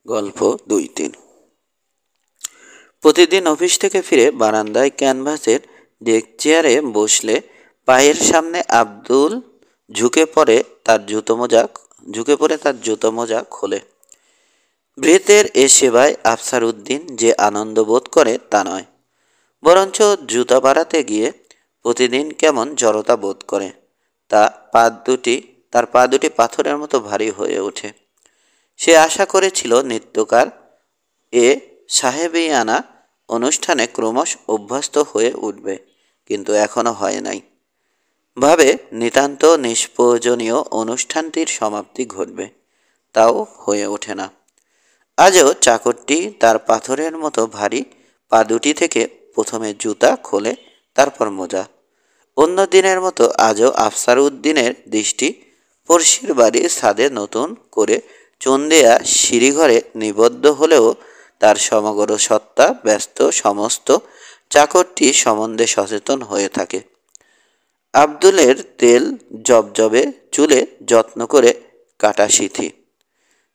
গল্প ২-৩। প্রতিদিন অফিস থেকে ফিরে বারান্দায় ক্যানভাসের ডেক চেয়ারে বসলে পায়ের সামনে আব্দুল ঝুঁকে পড়ে তার জুতো মোজা খোলে। ভৃতের এ সেবায় আফসার উদ্দিন যে আনন্দ বোধ করে তা নয়, বরঞ্চ জুতা বাড়াতে গিয়ে প্রতিদিন কেমন জড়তা বোধ করে। তার পা দুটি পাথরের মতো ভারী হয়ে ওঠে। সে আশা করেছিল নৃত্যকার এ সাহেবিয়ানা অনুষ্ঠানে ক্রমশ অভ্যস্ত হয়ে উঠবে, কিন্তু এখনো হয় নাই। ভাবে নিতান্ত নিষ্প্রয়োজনীয় অনুষ্ঠানটির সমাপ্তি ঘটবে, তাও হয়ে ওঠে না। আজও চাকরটি তার পাথরের মতো ভারী পা দুটি থেকে প্রথমে জুতা খোলে, তারপর মোজা। অন্য দিনের মতো আজও আফসার উদ্দিনের দৃষ্টি পড়শির বাড়ির ছাদে নতুন করে চুন দেয়া সিঁড়িঘরে নিবদ্ধ হলেও তার সমগ্র সত্তা ব্যস্ত সমস্ত চাকরটি সম্বন্ধে সচেতন হয়ে থাকে। আব্দুলের তেল জবজবে চুলে যত্ন করে কাটা সিথি।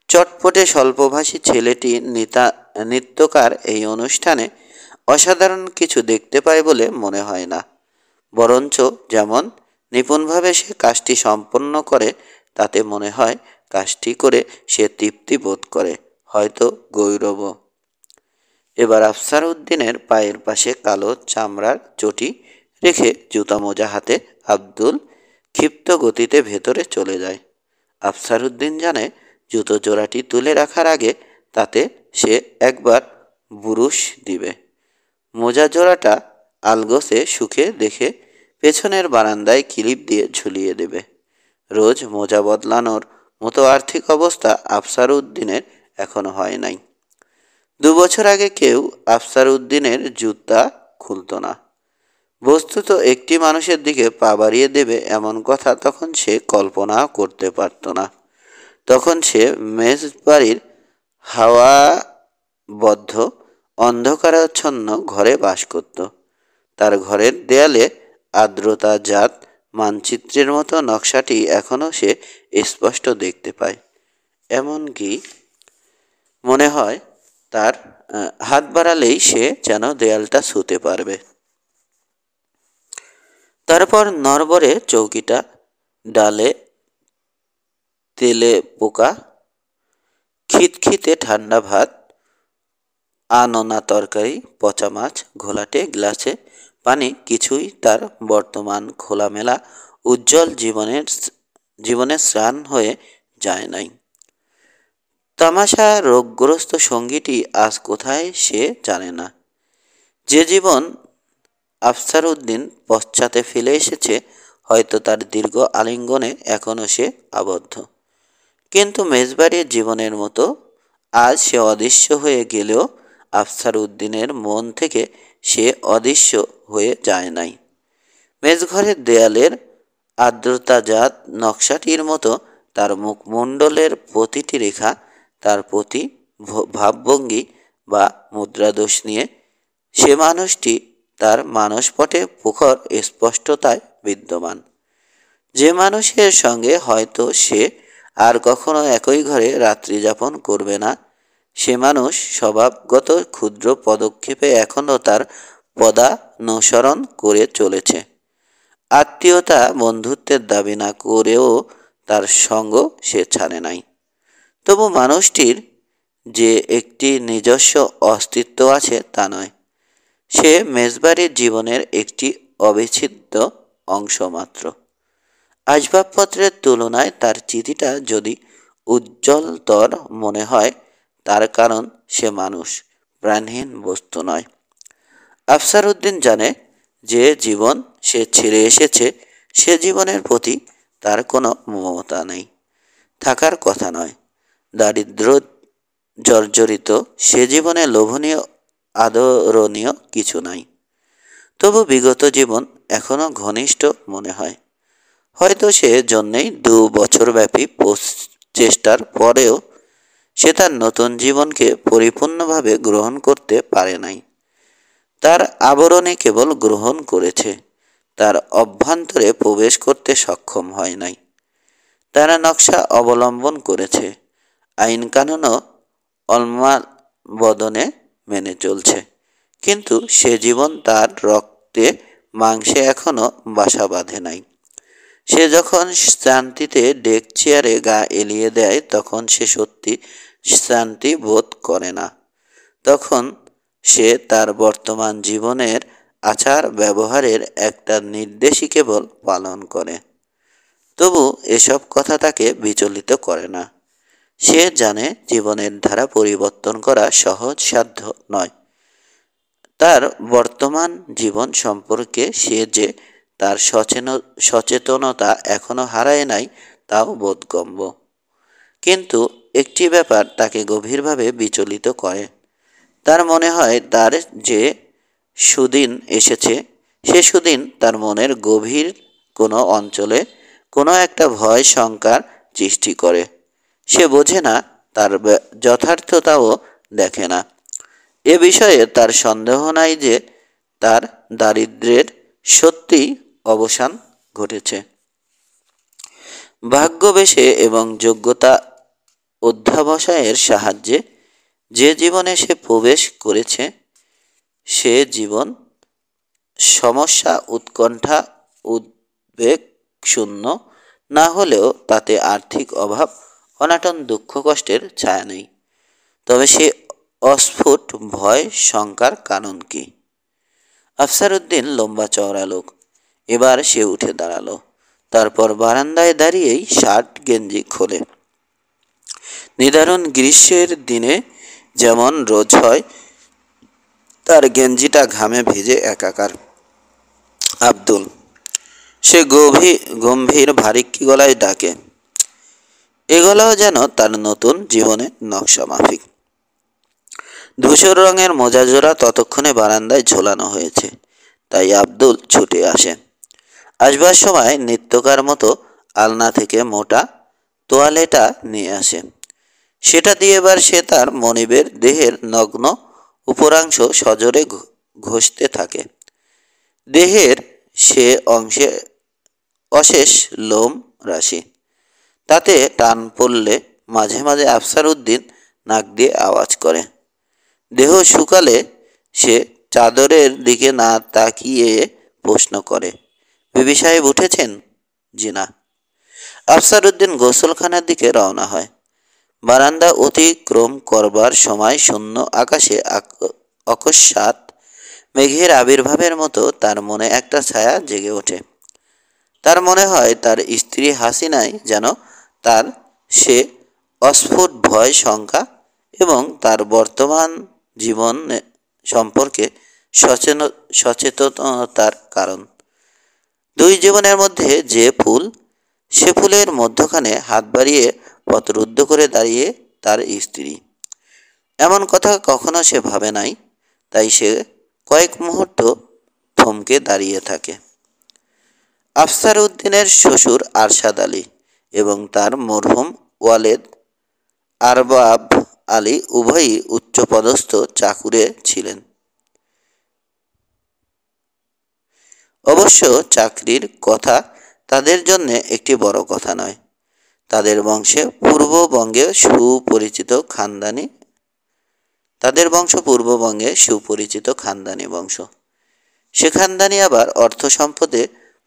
চটপটে স্বল্পভাষী ছেলেটি নৃত্যকার এই অনুষ্ঠানে অসাধারণ কিছু দেখতে পায় বলে মনে হয় না, বরঞ্চ যেমন নিপুণভাবে সে কাজটি সম্পন্ন করে তাতে মনে হয় কাজটি করে সে তৃপ্তি বোধ করে, হয়তো গৌরবও। এবার আফসার উদ্দিনের পায়ের পাশে কালো চামড়ার চটি রেখে জুতা মোজা হাতে আব্দুল ক্ষিপ্ত গতিতে ভেতরে চলে যায়। আফসার উদ্দিন জানে জুতো জোড়াটি তুলে রাখার আগে তাতে সে একবার বুরুশ দিবে। মোজা জোড়াটা আলগোছে শুকে দেখে পেছনের বারান্দায় ক্লিপ দিয়ে ঝুলিয়ে দেবে। রোজ মোজা বদলানোর মতো আর্থিক অবস্থা আফসার উদ্দিনের এখনো হয় নাই। ২ বছর আগে কেউ আফসার উদ্দিনের জুতা খুলত না। বস্তুত একটি মানুষের দিকে পা বাড়িয়ে দেবে এমন কথা তখন সে কল্পনাও করতে পারত না। তখন সে মেস বাড়ির হাওয়াবদ্ধ অন্ধকারাচ্ছন্ন ঘরে বাস করত। তার ঘরের দেয়ালে আর্দ্রতাজাত মানচিত্রের মতো নকশাটি এখনো সে স্পষ্ট দেখতে পায়। এমনকি মনে হয় তার হাত বাড়ালেই সে যেন দেয়ালটা ছুঁতে পারবে। তারপর নড়বড়ে চৌকিটা, ডালে তেলে পোকা, খিতখিতে ঠান্ডা ভাত, আনোনা তরকারি, পচা মাছ, ঘোলাটে গ্লাসে পানি কিছুই তার বর্তমান খোলামেলা উজ্জ্বল জীবনের স্নান হয়ে যায় নাই। তামাশা রোগগ্রস্ত সঙ্গীটি আজ কোথায় সে জানে না। যে জীবন আফসার উদ্দিন পশ্চাতে ফেলে এসেছে, হয়তো তার দীর্ঘ আলিঙ্গনে এখনও সে আবদ্ধ। কিন্তু মেজবাড়ির জীবনের মতো আজ সে অদৃশ্য হয়ে গেলেও আফসার উদ্দিনের মন থেকে সে অদৃশ্য হয়ে যায় নাই। মেজঘরের দেয়ালের আর্দ্রতাজাত নকশাটির মতো তার মুখমণ্ডলের প্রতিটি রেখা, তার প্রতি ভাবভঙ্গি বা মুদ্রাদোষ নিয়ে সে মানুষটি তার মানসপটে প্রখর স্পষ্টতায় বিদ্যমান। যে মানুষের সঙ্গে হয়তো সে আর কখনো একই ঘরে রাত্রি যাপন করবে না, সে মানুষ স্বভাবগত ক্ষুদ্র পদক্ষেপে এখনও তার পদানুসরণ করে চলেছে। আত্মীয়তা বন্ধুত্বের দাবি না করেও তার সঙ্গ সে ছাড়ে নাই। তবু মানুষটির যে একটি নিজস্ব অস্তিত্ব আছে তা নয়। সে মেজবাড়ির জীবনের একটি অবিচ্ছেদ্য অংশ মাত্র। আসবাবপত্রের তুলনায় তার চিঠিটা যদি উজ্জ্বলতর মনে হয়, তার কারণ সে মানুষ, প্রাণহীন বস্তু নয়। আফসার উদ্দিন জানে যে জীবন সে ছেড়ে এসেছে সে জীবনের প্রতি তার কোনো মমতা নেই, থাকার কথা নয়। দারিদ্র জর্জরিত সে জীবনে লোভনীয় আদরণীয় কিছু নাই। তবু বিগত জীবন এখনো ঘনিষ্ঠ মনে হয়। হয়তো সে জন্যেই ২ বছরব্যাপী চেষ্টার পরেও সে তার নতুন জীবনকে পরিপূর্ণভাবে গ্রহণ করতে পারে নাই। তার আবরণে কেবল গ্রহণ করেছে, তার অভ্যন্তরে প্রবেশ করতে সক্ষম হয় নাই। তারা নকশা অবলম্বন করেছে, আইন কানুনও অলমাবদনে মেনে চলছে, কিন্তু সে জীবন তার রক্তে মাংসে এখনো বাসা বাঁধে নাই। সে যখন শান্তিতে ডেক চেয়ারে গা এলিয়ে দেয়, তখন সে সত্যি শান্তি বোধ করে না। তখন সে তার বর্তমান জীবনের আচার ব্যবহারের একটা নির্দেশই কেবল পালন করে। তবু এসব কথা তাকে বিচলিত করে না। সে জানে জীবনের ধারা পরিবর্তন করা সহজসাধ্য নয়। তার বর্তমান জীবন সম্পর্কে সে যে তার সচেতনতা এখনো হারায় নাই, তাও বোধগম্য। কিন্তু একটি ব্যাপার তাকে গভীরভাবে বিচলিত করে। তার মনে হয় তার যে সুদিন এসেছে, সে সুদিন তার মনের গভীর কোনো অঞ্চলে কোনো একটা ভয় শঙ্কার সৃষ্টি করে। সে বোঝে না, তার যথার্থতাও দেখে না। এ বিষয়ে তার সন্দেহ নাই যে তার দারিদ্র্যের সত্যিই অবসান ঘটেছে। ভাগ্যবেশে এবং যোগ্যতা অধ্যাবসায়ের সাহায্যে যে জীবনে সে প্রবেশ করেছে, সে জীবন সমস্যা, উৎকণ্ঠা, উদ্বেগ শূন্য না হলেও তাতে আর্থিক অভাব, অনাটন, দুঃখ, কষ্টের ছায়া নেই। তবে সে অস্ফুট ভয় শঙ্কার কারণ কি? আফসার উদ্দিন লম্বা চওড়া লোক। এবার সে উঠে দাঁড়ালো। তারপর বারান্দায় দাঁড়িয়েই শার্ট গেঞ্জি খোলে। নিদারুণ গ্রীষ্মের দিনে যেমন রোজ হয়, তার গেঞ্জিটা ঘামে ভিজে একাকার। আব্দুল। সে গম্ভীর ভারিক্কি গলায় ডাকে। এ গলাও যেন তার নতুন জীবনের নকশা মাফিক। ধূসর রঙের মোজাজোড়া ততক্ষণে বারান্দায় ঝোলানো হয়েছে, তাই আব্দুল ছুটে আসে। আসবার সময় নিত্যকার মতো আলনা থেকে মোটা তোয়ালেটা নিয়ে আসে। সেটা দিয়ে এবার সে তার মনিবের দেহের নগ্ন উপরাংশ সজোরে ঘষতে থাকে। দেহের সে অংশে অশেষ লোম রাশি। তাতে টান পড়লে মাঝে মাঝে আফসার উদ্দিন নাক দিয়ে আওয়াজ করে। দেহ শুকালে সে চাদরের দিকে না তাকিয়ে প্রশ্ন করে, বিবি সাহেব উঠেছেন? জি না। আফসার উদ্দিন গোসলখানার দিকে রওনা হয়। বারান্দা অতিক্রম করবার সময় শূন্য আকাশে অকস্মাৎ মেঘের আবির্ভাবের মতো তার মনে একটা ছায়া জেগে ওঠে। তার মনে হয় তার স্ত্রী হাসিনাই যেন তার সে অস্ফুট ভয় শঙ্কা এবং তার বর্তমান জীবন সম্পর্কে সচেতনতার কারণ। দুই জীবনের মধ্যে যে ফুল, সে ফুলের মধ্যখানে হাত বাড়িয়ে পথরুদ্ধ করে দাঁড়িয়ে তার স্ত্রী। এমন কথা কখনো সে ভাবে নাই, তাই সে কয়েক মুহূর্ত থমকে দাঁড়িয়ে থাকে। আফসার উদ্দিনের শ্বশুর আরশাদ আলী এবং তার মরহুম ওয়ালেদ আরবাব আলী উভয়ই উচ্চপদস্থ চাকুরে ছিলেন। অবশ্য চাকরির কথা তাদের জন্য একটি বড় কথা নয়। তাদের বংশ পূর্ববঙ্গে সুপরিচিত খানদানি বংশ। সে খানদানি আবার অর্থ সম্পদে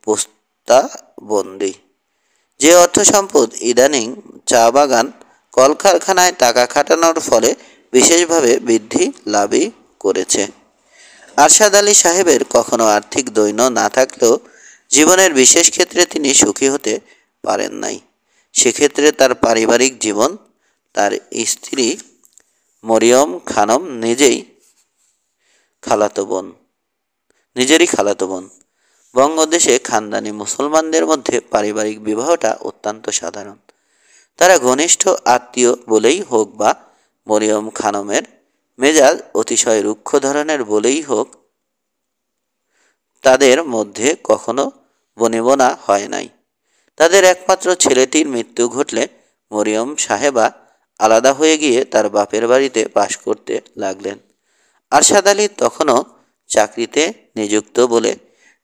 পোস্তাবন্দী। যে অর্থ সম্পদ ইদানিং চা বাগান, কলকারখানায় টাকা খাটানোর ফলে বিশেষভাবে বৃদ্ধি লাভই করেছে। আরশাদ আলী সাহেবের কখনো আর্থিক দৈন্য না থাকলেও জীবনের বিশেষ ক্ষেত্রে তিনি সুখী হতে পারেন নাই। সেক্ষেত্রে তার পারিবারিক জীবন, তার স্ত্রী মরিয়ম খানম নিজেরই খালাতো বোন। বঙ্গদেশে খানদানি মুসলমানদের মধ্যে পারিবারিক বিবাহটা অত্যন্ত সাধারণ। তারা ঘনিষ্ঠ আত্মীয় বলেই হোক বা মরিয়ম খানমের মেজাজ অতিশয় রুক্ষ ধরনের বলেই হোক, তাদের মধ্যে কখনো বনিবনা হয় নাই। তাদের একমাত্র ছেলেটির মৃত্যু ঘটলে মরিয়ম সাহেবা আলাদা হয়ে গিয়ে তার বাপের বাড়িতে বাস করতে লাগলেন। আরশাদ আলী তখনও চাকরিতে নিযুক্ত বলে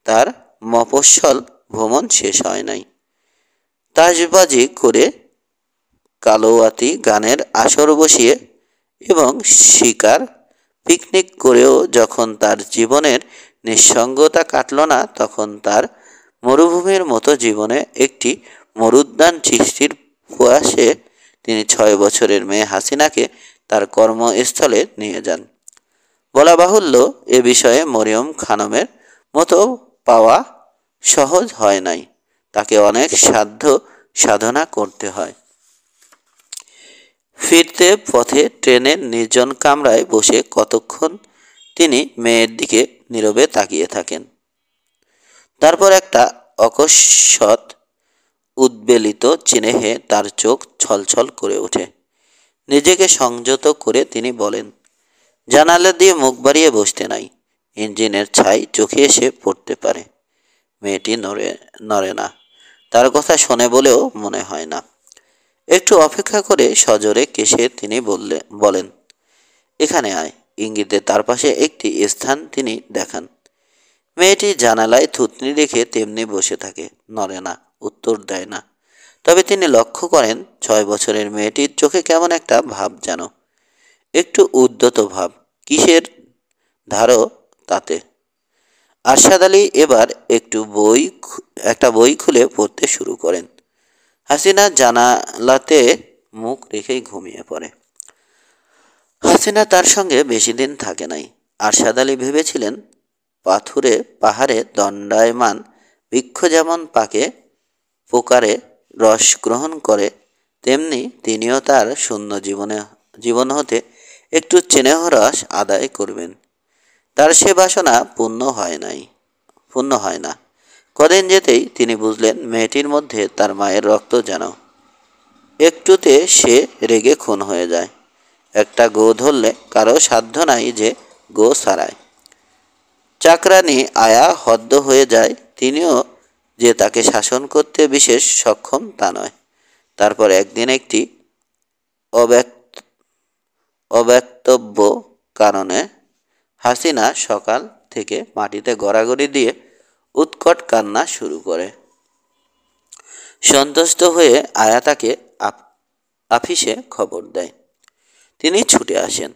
তার মফস্বল ভ্রমণ শেষ হয় নাই। তাসবাজি করে কালোয়াতি গানের আসর বসিয়ে এবং শিকার পিকনিক করেও যখন তার জীবনের নিঃসঙ্গতা কাটল না, তখন তার মরুভূমির মতো জীবনে একটি মরুদ্যান সৃষ্টির প্রয়াসে তিনি 6 বছরের মেয়ে হাসিনাকে তার কর্মস্থলে নিয়ে যান। বলা বাহুল্য, এ বিষয়ে মরিয়ম খানমের মতো পাওয়া সহজ হয় নাই, তাকে অনেক সাধনা করতে হয়। ফিরতে পথে ট্রেনের নির্জন কামরায় বসে কতক্ষণ তিনি মেয়ের দিকে নীরবে তাকিয়ে থাকেন। তারপর একটা অকস্মাৎ উদ্বেলিত চিহ্নে তার চোখ ছলছল করে ওঠে। নিজেকে সংযত করে তিনি বলেন, জানালা দিয়ে মুখ বাড়িয়ে বসতে নাই, ইঞ্জিনের ছাই চোখে এসে পড়তে পারে। মেয়েটি নড়ে না, তার কথা শোনে বলেও মনে হয় না। একটু অপেক্ষা করে সজোরে কেশে তিনি বলেন, এখানে আয়। ইঙ্গিতে তার পাশে একটি স্থান তিনি দেখান। মেয়েটি জানালায় থুতনি রেখে তেমনি বসে থাকে, নড়ে না, উত্তর দেয় না। তবে তিনি লক্ষ্য করেন 6 বছরের মেয়েটির চোখে কেমন একটা ভাব যেন, একটু উদ্ধত ভাব, কিসের ধারও তাতে। আরশাদ আলী এবার একটা বই খুলে পড়তে শুরু করেন। হাসিনা জানালাতে মুখ রেখেই ঘুমিয়ে পড়ে। হাসিনা তার সঙ্গে বেশি দিন থাকে নাই। আরশাদ আলী ভেবেছিলেন, পাহাড়ে দণ্ডায়মান বৃক্ষ যেমন পাকে পোকারে রস গ্রহণ করে, তেমনি তিনিও তার শূন্য জীবন হতে একটু স্নেহরস আদায় করবেন। তার সে বাসনা পূর্ণ হয় না। কদিন যেতেই তিনি বুঝলেন, মেয়েটির মধ্যে তার মায়ের রক্ত যেন। একটুতে সে রেগে খুন হয়ে যায়। একটা গো ধরলে কারো সাধ্য নাই যে গো ছাড়ায়। চাকরানী আয়া হদ্দ হয়ে যায়, তিনিও যে তাকে শাসন করতে বিশেষ সক্ষম তা নয়। তারপর একদিন একটি অব্যক্তব্য কারণে হাসিনা সকাল থেকে মাটিতে গড়াগড়ি দিয়ে উৎকট কান্না শুরু করে। সন্তুষ্ট হয়ে আয়া তাকে আফিসে খবর দেয়। তিনি ছুটে আসেন।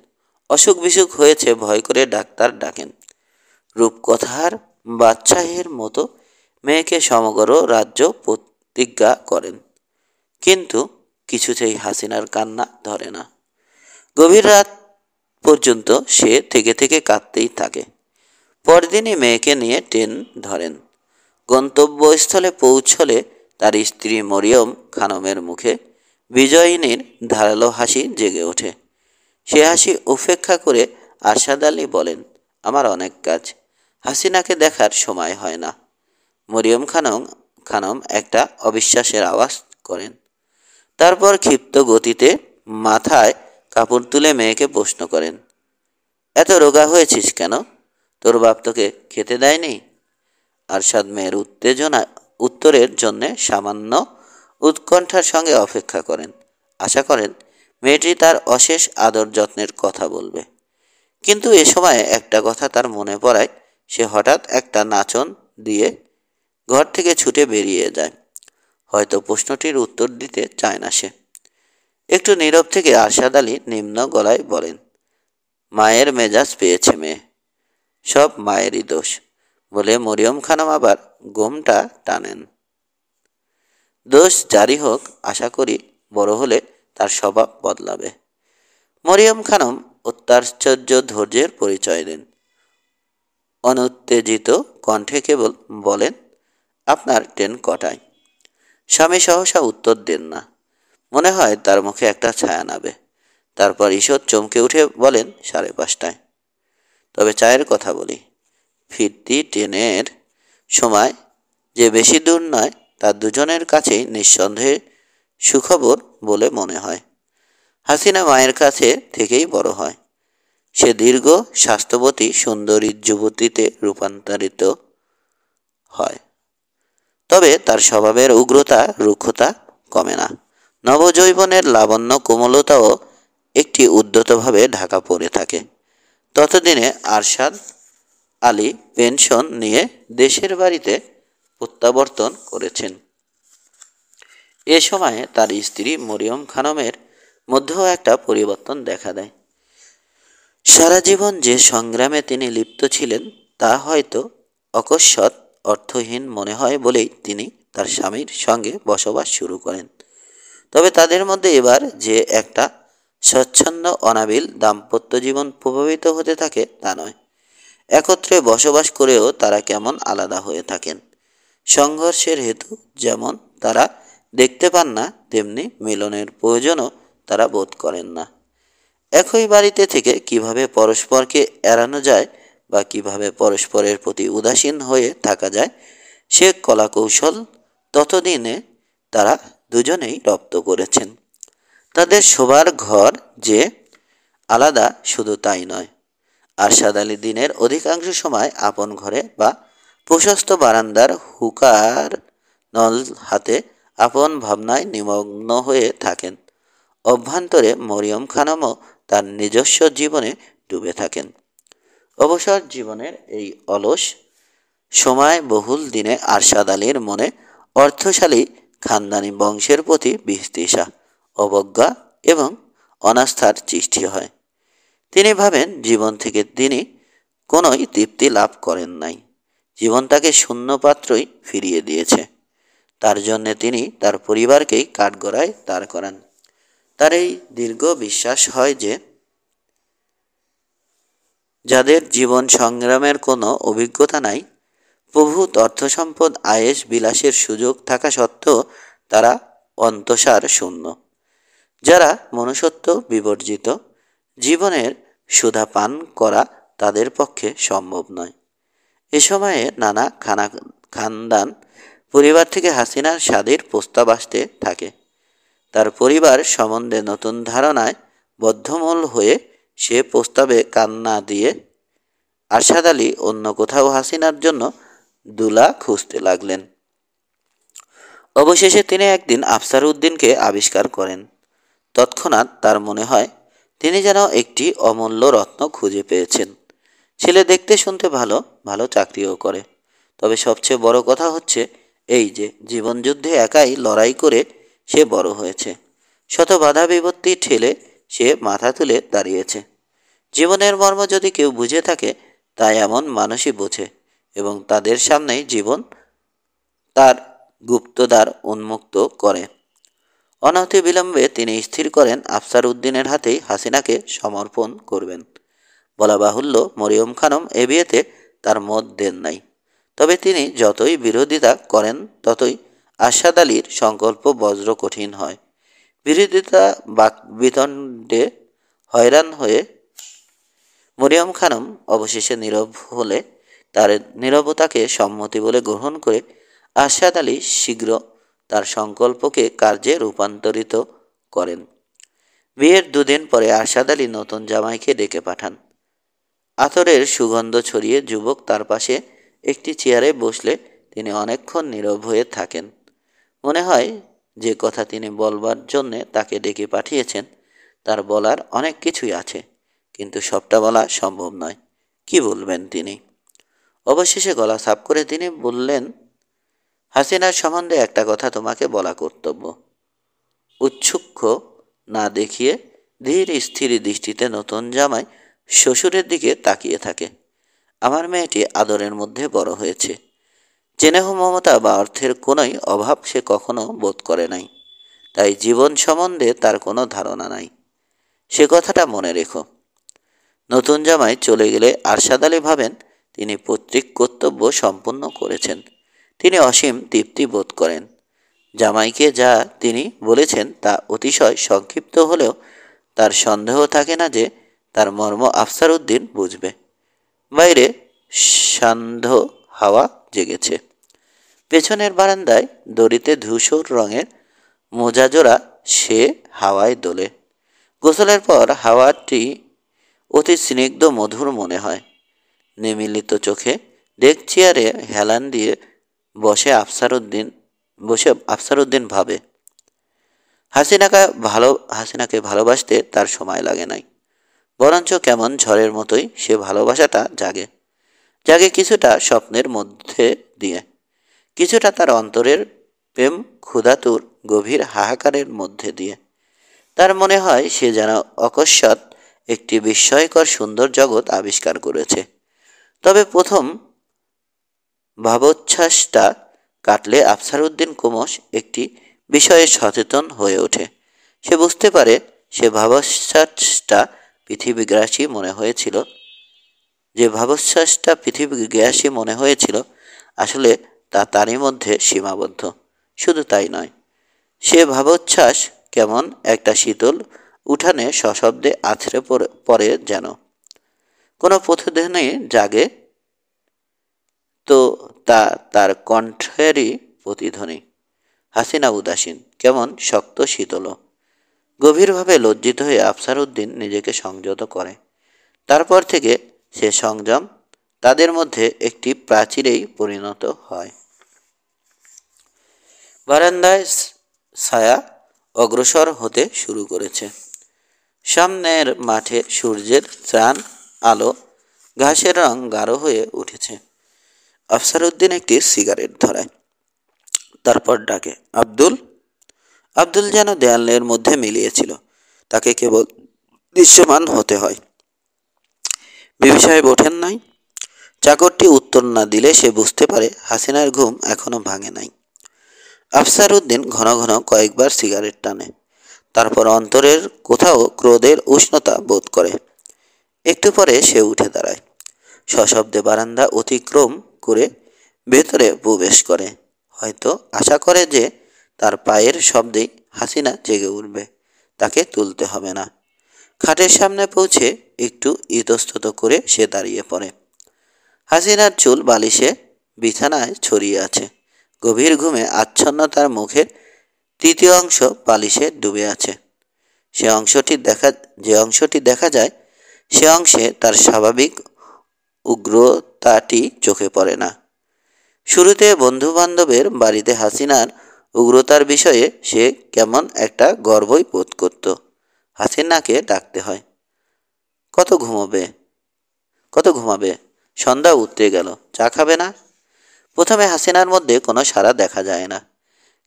অসুখ বিসুখ হয়েছে ভয় করে ডাক্তার ডাকেন। রূপকথার বাদশাহের মতো মেয়েকে সমগ্র রাজ্য প্রতিজ্ঞা করেন, কিন্তু কিছুতেই হাসিনার কান্না ধরে না। গভীর রাত পর্যন্ত সে থেকে থেকে কাঁদতেই থাকে। পরদিনই মেয়েকে নিয়ে ট্রেন ধরেন। গন্তব্যস্থলে পৌঁছলে তার স্ত্রী মরিয়ম খানমের মুখে বিজয়িনীর ধারালো হাসি জেগে ওঠে। সে হাসি উপেক্ষা করে আরশাদ আলী বলেন, আমার অনেক কাজ, হাসিনাকে দেখার সময় হয় না। মরিয়ম খানম একটা অবিশ্বাসের আওয়াজ করেন। তারপর ক্ষিপ্ত গতিতে মাথায় কাপড় তুলে মেয়েকে প্রশ্ন করেন, এত রোগা হয়েছিস কেন? তোর বাপ তোকে খেতে দেয়নি? আরশাদ মেয়ের উত্তরের জন্যে সামান্য উৎকণ্ঠার সঙ্গে অপেক্ষা করেন। আশা করেন মেয়েটি তার অশেষ আদর যত্নের কথা বলবে। কিন্তু এ সময় একটা কথা তার মনে পড়ায়, সে হঠাৎ একটা নাচন দিয়ে ঘর থেকে ছুটে বেরিয়ে যায়। হয়তো প্রশ্নটির উত্তর দিতে চায় না সে। একটু নীরব থেকে আরশাদ আলী নিম্ন গলায় বলেন, মায়ের মেজাজ পেয়েছে মেয়ে, সব মায়েরই দোষ, বলে মরিয়ম খানম আবার গোমটা টানেন। দোষ জারি হোক, আশা করি বড় হলে তার স্বভাব বদলাবে। মরিয়ম খানম অত্যাশ্চর্য ধৈর্যের পরিচয় দেন। অনুত্তেজিত কণ্ঠে কেবল বলেন, আপনার ট্রেন কটায়? স্বামী সহসা উত্তর দেন না। মনে হয় তার মুখে একটা ছায়া নাবে। তারপর ঈষৎ চমকে উঠে বলেন, 5:30টায়। তবে চায়ের কথা বলি, ফিরতি ট্রেনের সময় যে বেশি দূর নয়, তা দুজনের কাছেই নিঃসন্দেহে সুখবর বলে মনে হয়। হাসিনা মায়ের কাছে থেকেই বড় হয়। সে দীর্ঘ স্বাস্থ্যবতী সুন্দরী যুবতীতে রূপান্তরিত হয়। তবে তার স্বভাবের উগ্রতা রুক্ষতা কমে না। নবযৌবনের লাবণ্য কোমলতাও একটি উদ্ধতভাবে ঢাকা পড়ে থাকে। ততদিনে আরশাদ আলী পেনশন নিয়ে দেশের বাড়িতে প্রত্যাবর্তন করেছেন। এ সময়ে তার স্ত্রী মরিয়ম খানমের মধ্যেও একটা পরিবর্তন দেখা দেয়। সারা জীবন যে সংগ্রামে তিনি লিপ্ত ছিলেন তা হয়তো অকস্মাৎ অর্থহীন মনে হয় বলেই তিনি তার স্বামীর সঙ্গে বসবাস শুরু করেন। তবে তাদের মধ্যে এবার যে একটা স্বচ্ছন্দ অনাবিল দাম্পত্য জীবন প্রভাবিত হতে থাকে তা নয়। একত্রে বসবাস করেও তারা কেমন আলাদা হয়ে থাকেন। সংঘর্ষের হেতু যেমন তারা দেখতে পান না, তেমনি মিলনের প্রয়োজনও তারা বোধ করেন না। একই বাড়িতে থেকে কিভাবে পরস্পরকে এড়ানো যায় বা কিভাবে পরস্পরের প্রতি উদাসীন হয়ে থাকা যায় সে কলাকৌশল ততদিনে তারা দুজনেই রপ্ত করেছেন। তাদের শোবার ঘর যে আলাদা শুধু তাই নয়, আরশাদ আলী দিনের অধিকাংশ সময় আপন ঘরে বা প্রশস্ত বারান্দার হুকার নল হাতে আপন ভাবনায় নিমগ্ন হয়ে থাকেন। অভ্যন্তরে মরিয়ম খানমও তার নিজস্ব জীবনে ডুবে থাকেন। অবসর জীবনের এই অলস সময় বহুল দিনে আরশাদ আলীর মনে অর্থশালী খানদানি বংশের প্রতি বিতৃষা, অবজ্ঞা এবং অনাস্থার সৃষ্টি হয়। তিনি ভাবেন জীবন থেকে তিনি কোনোই তৃপ্তি লাভ করেন নাই। জীবন তাকে শূন্য পাত্রই ফিরিয়ে দিয়েছে। তার জন্যে তিনি তার পরিবারকেই কাঠগড়ায় দাঁড় করান। তার এই দীর্ঘ বিশ্বাস হয় যে যাদের জীবন সংগ্রামের কোনো অভিজ্ঞতা নাই, প্রভূত অর্থসম্পদ আয়েশ বিলাসের সুযোগ থাকা সত্ত্বেও তারা অন্তঃসার শূন্য। যারা মনুষ্যত্ব বিবর্জিত, জীবনের সুধা পান করা তাদের পক্ষে সম্ভব নয়। এ সময়ে নানা খানদান পরিবার থেকে হাসিনার স্বাদের প্রস্তাব আসতে থাকে। তার পরিবার সম্বন্ধে নতুন ধারণায় বদ্ধমূল হয়ে সে প্রস্তাবে কান না দিয়ে আরশাদ আলী অন্য কোথাও হাসিনার জন্য দুলা খুঁজতে লাগলেন। অবশেষে তিনি একদিন আফসার উদ্দিনকে আবিষ্কার করেন। তৎক্ষণাৎ তার মনে হয় তিনি যেন একটি অমূল্য রত্ন খুঁজে পেয়েছেন। ছেলে দেখতে শুনতে ভালো, ভালো চাকরিও করে। তবে সবচেয়ে বড় কথা হচ্ছে এই যে জীবনযুদ্ধে একাই লড়াই করে সে বড় হয়েছে। শত বাধা বিপত্তি ঠেলে সে মাথা তুলে দাঁড়িয়েছে। জীবনের মর্ম যদি কেউ বুঝে থাকে তা এমন মানুষই বোঝে, এবং তাদের সামনেই জীবন তার গুপ্তদ্বার উন্মুক্ত করে। অনতিবিলম্বে তিনি স্থির করেন আফসার উদ্দিনের হাতেই হাসিনাকে সমর্পণ করবেন। বলা বাহুল্য মরিয়ম খানম এ বিয়েতে তার মত দেন নাই। তবে তিনি যতই বিরোধিতা করেন ততই আরশাদ আলীর সংকল্প বজ্র কঠিন হয়। বিরোধিতা বাকবিতণ্ডে হয়রান হয়ে মরিয়ম খানম অবশেষে নীরব হলে তার নীরবতাকে সম্মতি বলে গ্রহণ করে আরশাদ আলী শীঘ্র তার সংকল্পকে কার্যে রূপান্তরিত করেন। বিয়ের দুদিন পরে আরশাদ আলী নতুন জামাইকে ডেকে পাঠান। আতরের সুগন্ধ ছড়িয়ে যুবক তার পাশে একটি চেয়ারে বসলে তিনি অনেকক্ষণ নীরব হয়ে থাকেন। মনে হয় যে কথা তিনি বলবার জন্যে তাকে ডেকে পাঠিয়েছেন তার বলার অনেক কিছুই আছে, কিন্তু সবটা বলা সম্ভব নয়। কি বলবেন তিনি? অবশেষে গলা সাফ করে তিনি বললেন, হাসিনার সম্বন্ধে একটা কথা তোমাকে বলা কর্তব্য। উৎসুক্ষ না দেখিয়ে ধীর স্থির দৃষ্টিতে নতুন জামাই শ্বশুরের দিকে তাকিয়ে থাকে। আমার মেয়েটি আদরের মধ্যে বড় হয়েছে। স্নেহ মমতা বা অর্থের কোনোই অভাব সে কখনো বোধ করে নাই। তাই জীবন সম্বন্ধে তার কোনো ধারণা নাই। সে কথাটা মনে রেখো। নতুন জামাই চলে গেলে আরশাদ আলী ভাবেন তিনি পৈতৃক কর্তব্য সম্পূর্ণ করেছেন। তিনি অসীম তৃপ্তি বোধ করেন। জামাইকে যা তিনি বলেছেন তা অতিশয় সংক্ষিপ্ত হলেও তার সন্দেহ থাকে না যে তার মর্ম আফসার উদ্দিন বুঝবে। বাইরে সান্ধ্য হাওয়া জেগেছে। পেছনের বারান্দায় দড়িতে ধূসর রঙের মোজাজোড়া সে হাওয়ায় দোলে। গোসলের পর হাওয়াটি অতি স্নিগ্ধ মধুর মনে হয়। নিমিলিত চোখে ডেক চেয়ারে হেলান দিয়ে বসে আফসার উদ্দিন ভাবে, হাসিনাকে ভালোবাসতে তার সময় লাগে নাই। বরঞ্চ কেমন ঝড়ের মতোই সে ভালোবাসাটা জাগে। জাগে কিছুটা স্বপ্নের মধ্যে দিয়ে, কিছুটা তার অন্তরের প্রেম ক্ষুধাতুর গভীর হাহাকারের মধ্যে দিয়ে। তার মনে হয় সে যেন অকস্মাৎ একটি বিস্ময়কর সুন্দর জগৎ আবিষ্কার করেছে। তবে প্রথম ভাবোচ্ছ্বাসটা কাটলে আফসারউদ্দিন ক্রমশ একটি বিষয়ে সচেতন হয়ে ওঠে। সে বুঝতে পারে সে ভাবোচ্ছ্বাসটা পৃথিবীগ্রাসী মনে হয়েছিল যে ভাবোচ্ছ্বাসটা পৃথিবীগ্রাসী মনে হয়েছিল আসলে তা তারই মধ্যে সীমাবদ্ধ। শুধু তাই নয়, সে ভাবোচ্ছ্বাস কেমন একটা শীতল উঠানে সশব্দে আছড়ে পড়ে যেন। কোনো প্রতিধ্বনি জাগে তো তা তার কণ্ঠেরই প্রতিধ্বনি। হাসিনা উদাসীন, কেমন শক্ত শীতল। গভীরভাবে লজ্জিত হয়ে আফসারউদ্দিন নিজেকে সংযত করে। তারপর থেকে সে সংযম তাদের মধ্যে একটি প্রাচীরেই পরিণত হয়। বারান্দায় ছায়া অগ্রসর হতে শুরু করেছে। সামনের মাঠে সূর্যের ত্রাণ আলো ঘাসের রং গাঢ় হয়ে উঠেছে। আফসারউদ্দিন একটি সিগারেট ধরায়, তারপর ডাকে, আব্দুল। আব্দুল যেন দেয়ালের মধ্যে মিলিয়েছিল। তাকে কেবল দৃশ্যমান হতে হয়। বিবি সাহেব ওঠেন নাই? চাকরটি উত্তর না দিলে সে বুঝতে পারে হাসিনার ঘুম এখনো ভাঙে নাই। আফসারউদ্দিন ঘন ঘন কয়েকবার সিগারেট টানে, তারপর অন্তরের কোথাও ক্রোধের উষ্ণতা বোধ করে। একটু পরে সে উঠে দাঁড়ায়, সশব্দে বারান্দা অতিক্রম করে ভেতরে প্রবেশ করে। হয়তো আশা করে যে তার পায়ের শব্দেই হাসিনা জেগে উঠবে, তাকে তুলতে হবে না। খাটের সামনে পৌঁছে একটু ইতস্তত করে সে দাঁড়িয়ে পড়ে। হাসিনার চুল বালিশে বিছানায় ছড়িয়ে আছে। গভীর ঘুমে আচ্ছন্ন তার মুখের তৃতীয় অংশ বালিশে ডুবে আছে। যে অংশটি দেখা যায় সে অংশে তার স্বাভাবিক উগ্রতাটি চোখে পড়ে না। শুরুতে বন্ধু বান্ধবের বাড়িতে হাসিনার উগ্রতার বিষয়ে সে কেমন একটা গর্বই বোধ করত। হাসিনাকে ডাকতে হয়। কত ঘুমাবে? সন্ধ্যা উতরে গেল, চা খাবে না? প্রথমে হাসিনার মধ্যে কোনো সাড়া দেখা যায় না,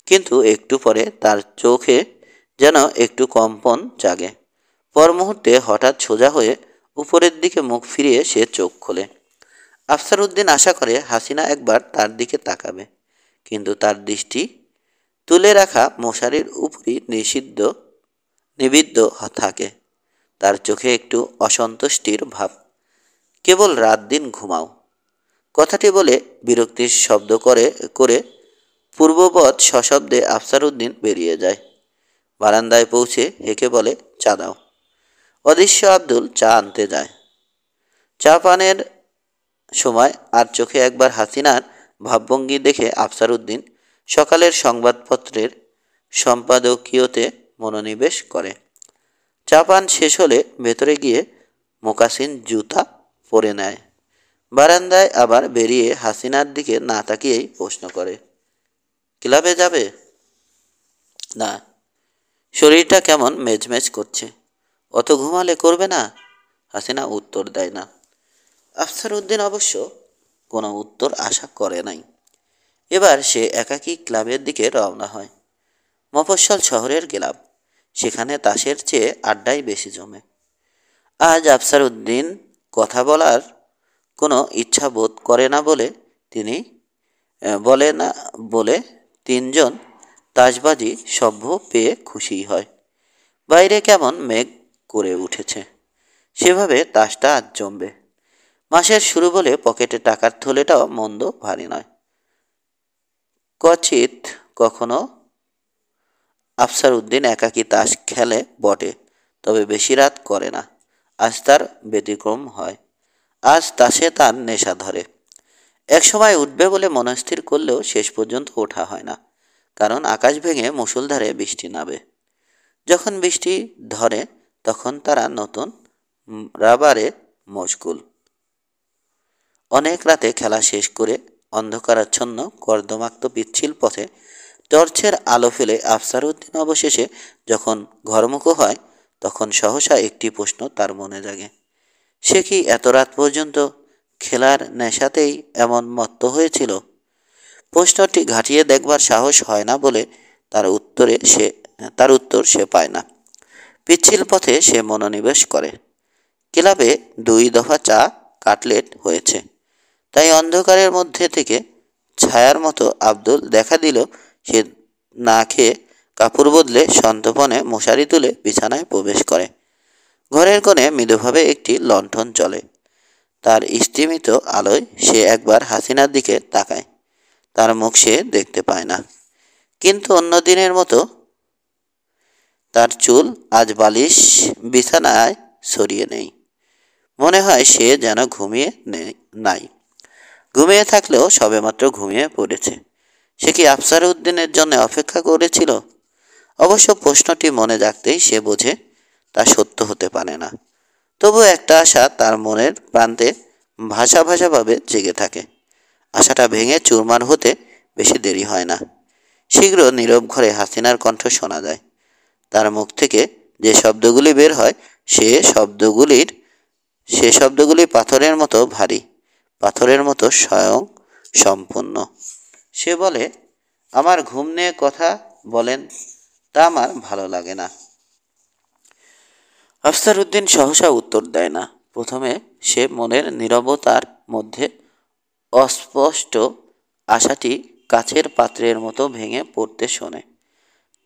কিন্তু একটু পরে তার চোখে যেন একটু কম্পন জাগে। পর মুহূর্তে হঠাৎ সোজা হয়ে উপরের দিকে মুখ ফিরিয়ে সে চোখ খোলে। আফসারউদ্দিন আশা করে হাসিনা একবার তার দিকে তাকাবে, কিন্তু তার দৃষ্টি তুলে রাখা মশারির উপরই নিবিদ্ধ থাকে। তার চোখে একটু অসন্তুষ্টির ভাব। কেবল রাত দিন ঘুমাও কথাটি বলে বিরক্তির শব্দ করে পূর্ববৎ সশব্দে আফসারউদ্দিন বেরিয়ে যায়। বারান্দায় পৌঁছে হেঁকে বলে, চা দাও। অদৃশ্য আব্দুল চা আনতে যায়। চা পানের সময় আর চোখে একবার হাসিনার ভাবভঙ্গি দেখে আফসারউদ্দিন সকালের সংবাদপত্রের সম্পাদকীয়তে মনোনিবেশ করে। চা পান শেষ হলে ভেতরে গিয়ে মোকাসিন জুতা পরে নেয়। বারান্দায় আবার বেরিয়ে হাসিনার দিকে না তাকিয়েই প্রশ্ন করে, ক্লাবে যাবে? না, শরীরটা কেমন মেজমেজ করছে। অত ঘুমালে করবে না? হাসিনা উত্তর দেয় না। আফসারউদ্দিন অবশ্য কোনো উত্তর আশা করে নাই। এবার সে একাকী ক্লাবের দিকে রওনা হয়। মফস্বল শহরের ক্লাব, সেখানে তাসের চেয়ে আড্ডাই বেশি জমে। আজ আফসারউদ্দিন কথা বলার কোনো ইচ্ছা বোধ করে না বলে তিনজন তাসবাজি সভ্য পেয়ে খুশি হয়। বাইরে কেমন মেঘ করে উঠেছে, সেভাবে তাসটা আজ জমবে। মাসের শুরু বলে পকেটে টাকার থলেটাও মন্দ ভারী নয়। কচিত কখনো আফসারউদ্দিন একাকী তাস খেলে বটে, তবে বেশি রাত করে না। আজ তার ব্যতিক্রম হয়। আজ তাসে তার নেশা ধরে। এক সময় উঠবে বলে মনস্থির করলেও শেষ পর্যন্ত ওঠা হয় না, কারণ আকাশ ভেঙে মুষলধারে বৃষ্টি নামে। যখন বৃষ্টি ধরে তখন তারা নতুন রাবারে মশগুল। অনেক রাতে খেলা শেষ করে অন্ধকারাচ্ছন্ন কর্দমাক্ত পিচ্ছিল পথে টর্চের আলো ফেলে আফসারউদ্দিন অবশেষে যখন ঘরমুখো হয়, তখন সহসা একটি প্রশ্ন তার মনে জাগে। সে কি এত রাত পর্যন্ত খেলার নেশাতেই এমন মত্ত হয়েছিল? প্রশ্নটি ঘাটিয়ে দেখবার সাহস হয় না বলে তার উত্তর সে পায় না। পিচ্ছিল পথে সে মনোনিবেশ করে। ক্লাবে 2 দফা চা কাটলেট হয়েছে। তাই অন্ধকারের মধ্যে থেকে ছায়ার মতো আব্দুল দেখা দিল। সে না খেয়ে কাপড় বদলে সন্তর্পণে মশারি তুলে বিছানায় প্রবেশ করে। ঘরের কোণে মৃদুভাবে একটি লণ্ঠন জ্বলে। তার স্তিমিত আলোয় সে একবার হাসিনার দিকে তাকায়। তার মুখ সে দেখতে পায় না, কিন্তু অন্য দিনের মতো তার চুল আজ বালিশ বিছানায় ছড়িয়ে নেই। মনে হয় সে যেন ঘুমিয়ে নাই। ঘুমিয়ে থাকলেও সবেমাত্র ঘুমিয়ে পড়েছে। সে কি আফসার উদ্দিনের জন্য অপেক্ষা করেছিল? অবশ্য প্রশ্নটি মনে জাগতেই সে বোঝে তা সত্য হতে পারে না। তবু একটা আশা তার মনের প্রান্তে ভাষা ভাষাভাবে জেগে থাকে। আশাটা ভেঙে চুরমার হতে বেশি দেরি হয় না। শীঘ্র নীরব ঘরে হাসিনার কণ্ঠ শোনা যায়। তার মুখ থেকে যে শব্দগুলি বের হয় সে শব্দগুলি পাথরের মতো ভারী, পাথরের মতো স্বয়ং সম্পূর্ণ। সে বলে, আমার ঘুম নিয়ে কথা বলেন, তা আমার ভালো লাগে না। আফসার উদ্দিন সহসা উত্তর দেয় না। প্রথমে সে মনের নীরবতার মধ্যে অস্পষ্ট আশাটি কাছের পাত্রের মতো ভেঙে পড়তে শোনে।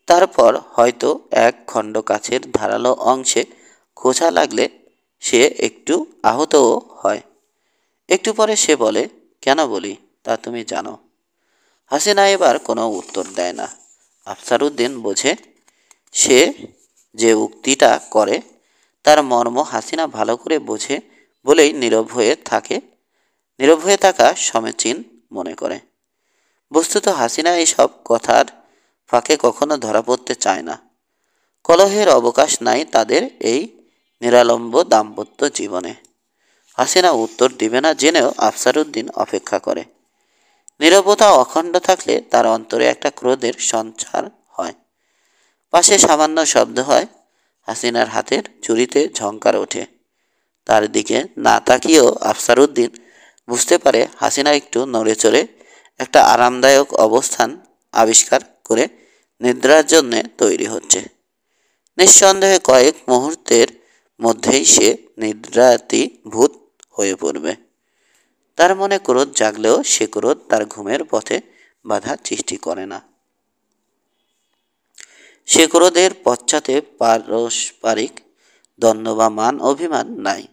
তারপর হয়তো এক খণ্ড কাছের ধারালো অংশে খোঁচা লাগলে সে একটু আহতও হয়। একটু পরে সে বলে, কেন বলি তা তুমি জানো? হাসিনা এবার কোনো উত্তর দেয় না। আফসার উদ্দিন বোঝে সে যে উক্তিটা করে তার মর্ম হাসিনা ভালো করে বোঝে বলেই নীরব হয়ে থাকা সমীচীন মনে করে। বস্তুত হাসিনা এইসব কথার ফাঁকে কখনো ধরা পড়তে চায় না। কলহের অবকাশ নাই তাদের এই নিরালম্ব দাম্পত্য জীবনে। হাসিনা উত্তর দিবে না জেনেও আফসার উদ্দিন অপেক্ষা করে। নীরবতা অখণ্ড থাকলে তার অন্তরে একটা ক্রোধের সঞ্চার হয়। পাশে সামান্য শব্দ হয়। হাসিনার হাতের চুড়িতে ঝংকার ওঠে। তার দিকে না তাকিয়েও আফসার উদ্দিন বুঝতে পারে হাসিনা একটু নড়ে চড়ে একটা আরামদায়ক অবস্থান আবিষ্কার করে নিদ্রার জন্যে তৈরি হচ্ছে। নিঃসন্দেহে কয়েক মুহূর্তের মধ্যেই সে নিদ্রাতিভূত হয়ে পড়বে। তার মনে ক্রোধ জাগলেও সে ক্রোধ তার ঘুমের পথে বাধা সৃষ্টি করে না। সে ক্রোধের পশ্চাতে পারস্পরিক দ্বন্দ্ব বা মান অভিমান নাই।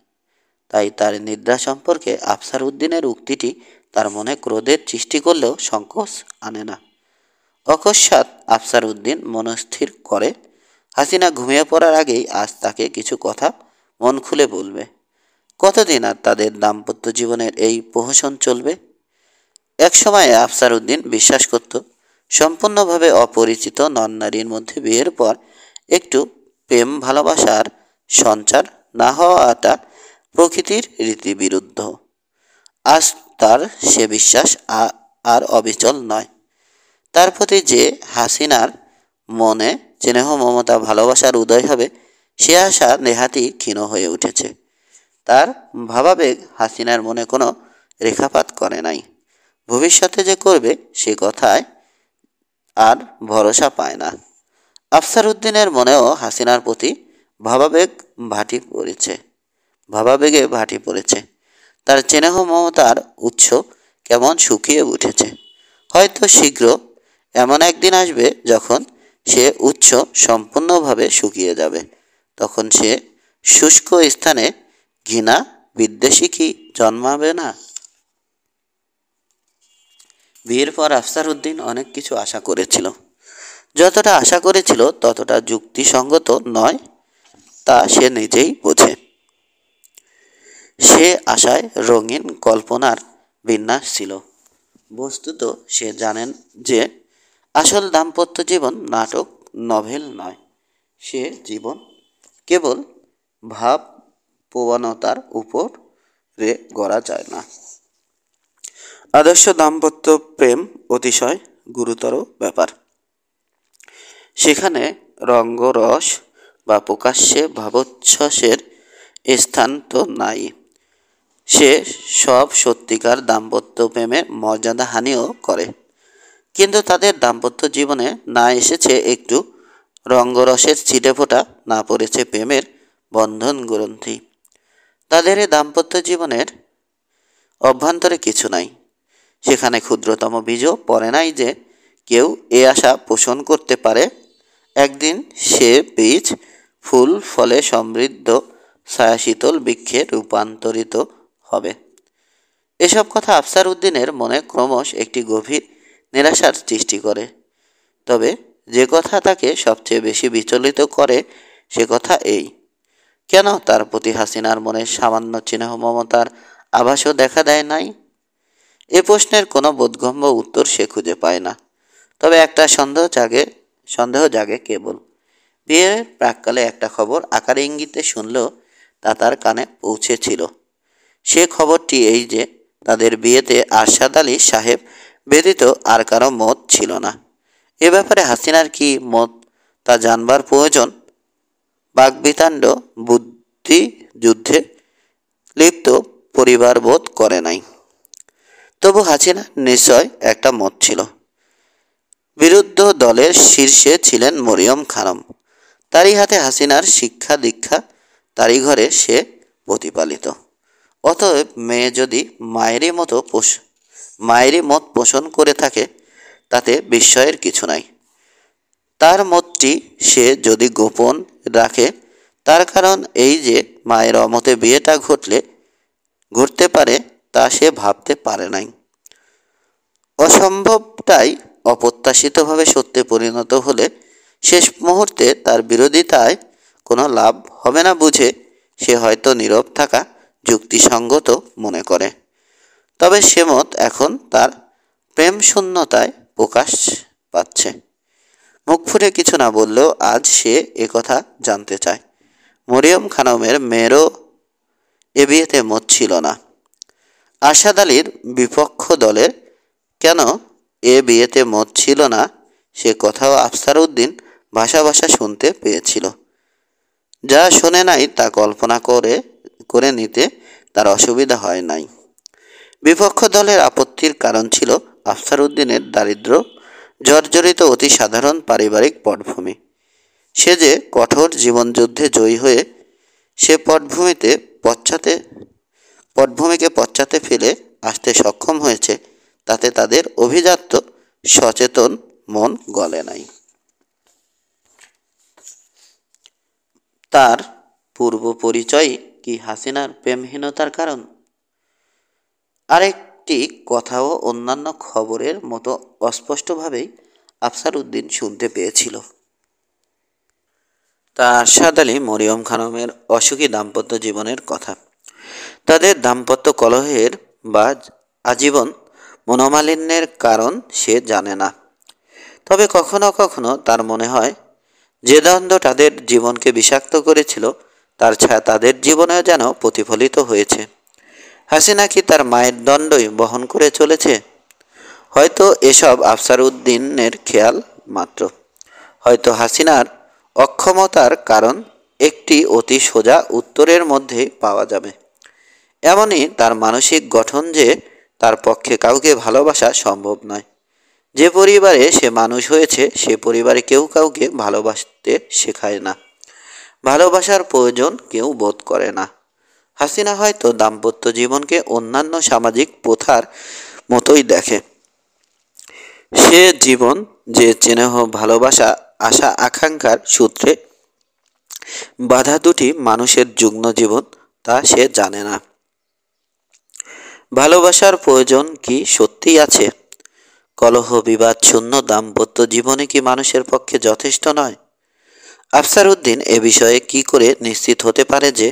তাই তার নিদ্রা সম্পর্কে আফসার উদ্দিনের উক্তিটি তার মনে ক্রোধের সৃষ্টি করলেও সংকোচ আনে না। অকস্মাৎ আফসার উদ্দিন মনস্থির করে, হাসিনা ঘুমিয়ে পড়ার আগেই আজ তাকে কিছু কথা মন খুলে বলবে। কতদিন আর তাদের দাম্পত্য জীবনের এই প্রহসন চলবে? এক সময়ে আফসার উদ্দিন বিশ্বাস করত সম্পূর্ণভাবে অপরিচিত নন-নারীর মধ্যে বিয়ের পর একটু প্রেম ভালোবাসার সঞ্চার না হওয়াটা প্রকৃতির রীতিবিরুদ্ধ। আজ তার সে বিশ্বাস আর অবিচল নয়। তার প্রতি যে হাসিনার মনে স্নেহ মমতা ভালোবাসার উদয় হবে সে আশা নেহাতই ক্ষীণ হয়ে উঠেছে। তার ভাবাবেগ হাসিনার মনে কোনো রেখাপাত করে নাই। ভবিষ্যতে যে করবে সে কথায় আর ভরসা পায় না। আফসার উদ্দিনের মনেও হাসিনার প্রতি ভাবাবেগে ভাটি পড়েছে। তার স্নেহ মমতার উৎস কেমন শুকিয়ে উঠেছে। হয়তো শীঘ্র এমন একদিন আসবে যখন সে উৎস সম্পূর্ণভাবে শুকিয়ে যাবে। তখন সে শুষ্ক স্থানে ঘৃণা বিদ্বেষী কি জন্মাবে না? বিয়ের পর আফসার উদ্দিন অনেক কিছু আশা করেছিল। যতটা আশা করেছিল ততটা যুক্তিসঙ্গত নয় তা সে নিজেই বোঝে। সে আশায় রঙিন কল্পনার বিন্যাস ছিল। বস্তুত সে জানেন যে আসল দাম্পত্য জীবন নাটক নভেল নয়। সে জীবন কেবল ভাব প্রবণতার উপরে গড়া যায় না। আদর্শ দাম্পত্য প্রেম অতিশয় গুরুতর ব্যাপার। সেখানে রঙ্গরস বা প্রকাশ্যে ভাবোচ্ছ্বাসের স্থান তো নাই। সে সব সত্যিকার দাম্পত্য প্রেমের মর্যাদাহানিও করে। কিন্তু তাদের দাম্পত্য জীবনে না এসেছে একটু রঙ্গরসের ছিটেফোঁটা, না পড়েছে প্রেমের বন্ধন গ্রন্থি। তাদের এই দাম্পত্য জীবনের অভ্যন্তরে কিছু নাই, সেখানে ক্ষুদ্রতম বীজও পড়ে নাই যে কেউ এ আশা পোষণ করতে পারে একদিন সে বীজ ফুল ফলে সমৃদ্ধ ছায়াশীতল বৃক্ষে রূপান্তরিত হবে। এসব কথা আফসার উদ্দিনের মনে ক্রমশ একটি গভীর নিরাশার সৃষ্টি করে। তবে যে কথা তাকে সবচেয়ে বেশি বিচলিত করে সে কথা এই, কেন তার প্রতি হাসিনার মনে সামান্য স্নেহ মমতার আভাসও দেখা দেয় নাই। এ প্রশ্নের কোনো বোধগম্য উত্তর সে খুঁজে পায় না। তবে একটা সন্দেহ জাগে কেবল। বিয়ের প্রাক্কালে একটা খবর আকারে ইঙ্গিতে শুনলেও তা তার কানে পৌঁছেছিল। সে খবরটি এই যে তাদের বিয়েতে আরশাদ আলী সাহেব ব্যতীত আর কারো মত ছিল না। এ ব্যাপারে হাসিনার কি মত তা জানবার প্রয়োজন বাকবিতাণ্ড বুদ্ধিযুদ্ধে লিপ্ত পরিবার বোধ করে নাই। তবু হাসিনার নিশ্চয় একটা মত ছিল। বিরুদ্ধ দলের শীর্ষে ছিলেন মরিয়ম খানম। তারই হাতে হাসিনার শিক্ষা দীক্ষা, তারই ঘরে সে প্রতিপালিত। অতএব মেয়ে যদি মায়েরই মত পোষণ করে থাকে তাতে বিস্ময়ের কিছু নাই। তার মতটি সে যদি গোপন রাখে তার কারণ এই যে মায়ের অমতে বিয়েটা ঘটতে পারে তা সে ভাবতে পারে নাই। অসম্ভবটাই অপ্রত্যাশিতভাবে সত্যে পরিণত হলে শেষ মুহূর্তে তার বিরোধিতায় কোনো লাভ হবে না বুঝে সে হয়তো নীরব থাকা যুক্তিসঙ্গত মনে করে। তবে সে মত এখন তার প্রেম শূন্যতায় প্রকাশ পাচ্ছে। মুখ ফুটে কিছু না বললেও আজ সে একথা জানতে চায়। মরিয়ম খানমের মেয়েরও এ বিয়েতে মত ছিল না। আরশাদ আলীর বিপক্ষ দলের কেন এ বিয়েতে মত ছিল না সে কথাও আফসার উদ্দিন ভাষা ভাষা শুনতে পেয়েছিল। যা শোনে নাই তা কল্পনা করে নিতে তার অসুবিধা হয় নাই। বিপক্ষ দলের আপত্তির কারণ ছিল আফসার উদ্দিনের দারিদ্র জর্জরিত অতি সাধারণ পারিবারিক পটভূমি। সে যে কঠোর জীবনযুদ্ধে জয়ী হয়ে সে পটভূমিকে পশ্চাতে ফেলে আসতে সক্ষম হয়েছে তাতে তাদের অভিজাত্য সচেতন মন গলে নাই। তার পূর্ব পরিচয় কি হাসিনার প্রেমহীনতার কারণ? আরেকটি কথাও অন্যান্য খবরের মতো অস্পষ্টভাবেই আফসার উদ্দিন শুনতে পেয়েছিল। তা আরশাদ আলী মরিয়ম খানমের অসুখী দাম্পত্য জীবনের কথা। তাদের দাম্পত্য কলহের বা আজীবন মনোমালিন্যের কারণ সে জানে না। তবে কখনো কখনো তার মনে হয় যে দ্বন্দ্ব তাদের জীবনকে বিষাক্ত করেছিল তার ছায়া তাদের জীবনেও যেন প্রতিফলিত হয়েছে। হাসিনা কি তার মায়ের দণ্ডই বহন করে চলেছে? হয়তো এসব আফসার উদ্দিনের খেয়াল মাত্র। হয়তো হাসিনার অক্ষমতার কারণ একটি অতি সোজা উত্তরের মধ্যে পাওয়া যাবে। এমনই তার মানসিক গঠন যে তার পক্ষে কাউকে ভালোবাসা সম্ভব নয়। যে পরিবারে সে মানুষ হয়েছে সে পরিবারে কেউ কাউকে ভালোবাসতে শেখায় না। ভালোবাসার প্রয়োজন কেউ বোধ করে না। হাসিনা হয়তো দাম্পত্য জীবনকে অন্যান্য সামাজিক প্রথার মতোই দেখে। সে জীবন যে স্নেহ ভালোবাসা আশা আকাঙ্ক্ষার সূত্রে বাধা দুটি মানুষের যুগ্ম জীবন তা সে জানে না। ভালোবাসার প্রয়োজন কি সত্যিই আছে? কলহ বিবাদ শূন্য দাম্পত্য জীবনে কি মানুষের পক্ষে যথেষ্ট নয়? আফসার উদ্দিন এ বিষয়ে কি করে নিশ্চিত হতে পারে যে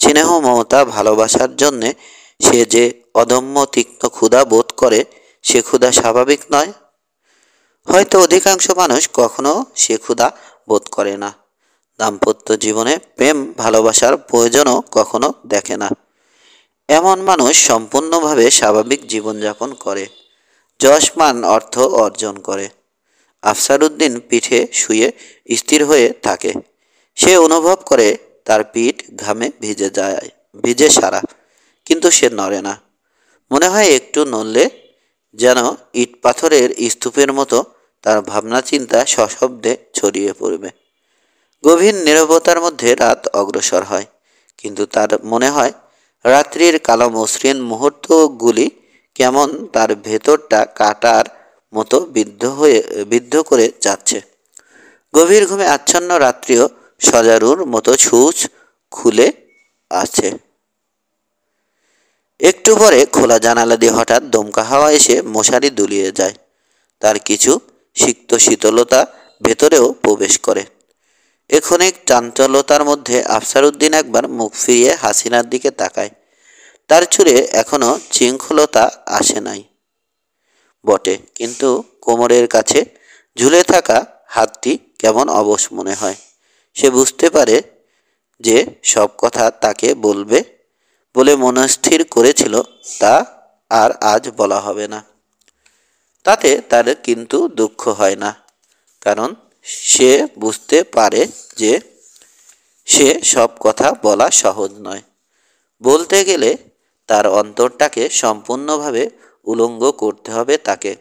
স্নেহ মমতা ভালোবাসার জন্যে সে যে অদম্য তীক্ষ্ণ ক্ষুধা বোধ করে সে ক্ষুধা স্বাভাবিক নয়? হয়তো অধিকাংশ মানুষ কখনো সে ক্ষুধা বোধ করে না। দাম্পত্য জীবনে প্রেম ভালোবাসার প্রয়োজনও কখনো দেখে না। এমন মানুষ সম্পূর্ণভাবে স্বাভাবিক জীবনযাপন করে, যশমান অর্থ অর্জন করে। আফসার উদ্দিন পিঠে শুয়ে স্থির হয়ে থাকে। সে অনুভব করে তার পিঠ ঘামে ভিজে সারা, কিন্তু সে নড়ে না। মনে হয় একটু নড়লে যেন ইট পাথরের স্তূপের মতো তার ভাবনা চিন্তা সশব্দে ছড়িয়ে পড়বে। গভীর নীরবতার মধ্যে রাত অগ্রসর হয়, কিন্তু তার মনে হয় রাত্রির কালো মসৃণ মুহূর্তগুলি কেমন তার ভেতরটা কাটার মতো বিদ্ধ করে যাচ্ছে। গভীর ঘুমে আচ্ছন্ন রাত্রিও সজারুর মতো ছুঁচ খুলে আছে। একটু পরে খোলা জানালা দিয়ে হঠাৎ দমকা হাওয়া এসে মশারি দুলিয়ে যায়। তার কিছু সিক্ত শীতলতা ভেতরেও প্রবেশ করে। ক্ষণিক চাঞ্চল্যতার মধ্যে আফসার উদ্দিন একবার মুখ ফিরিয়ে হাসিনার দিকে তাকায়। তার চুলে এখনো শৃঙ্খলতা আসে নাই বটে, কিন্তু কোমরের কাছে ঝুলে থাকা হাতটি কেমন অবশ মনে হয়। সে বুঝতে পারে যে সব কথা তাকে বলবে বলে মনস্থির করেছিল তা আর আজ বলা হবে না। তাতে তার কিন্তু দুঃখ হয় না, কারণ সে বুঝতে পারে যে সে সব কথা বলা সহজ নয়। বলতে গেলে তার অন্তরটাকে সম্পূর্ণভাবে উলঙ্গ করতে হবে তাকে।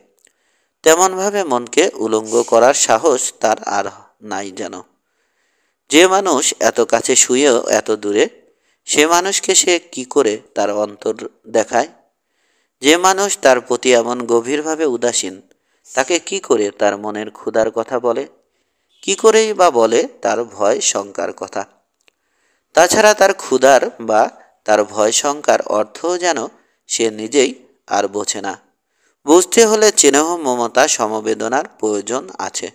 তেমনভাবে মনকে উলঙ্গ করার সাহস তার আর নাই যেন। যে মানুষ এত কাছে শুয়েও এত দূরে, সে মানুষকে সে কি করে তার অন্তর দেখায়? যে মানুষ তার প্রতি এমন গভীরভাবে উদাসীন, তাকে কি করে তার মনের ক্ষুধার কথা বলে? কি করেই বা বলে তার ভয় শঙ্কার কথা? তাছাড়া তার ক্ষুধার বা তার ভয় শঙ্কার অর্থও যেন সে নিজেই আর বোঝে না। বুঝতে হলে স্নেহ মমতা সমবেদনার প্রয়োজন আছে।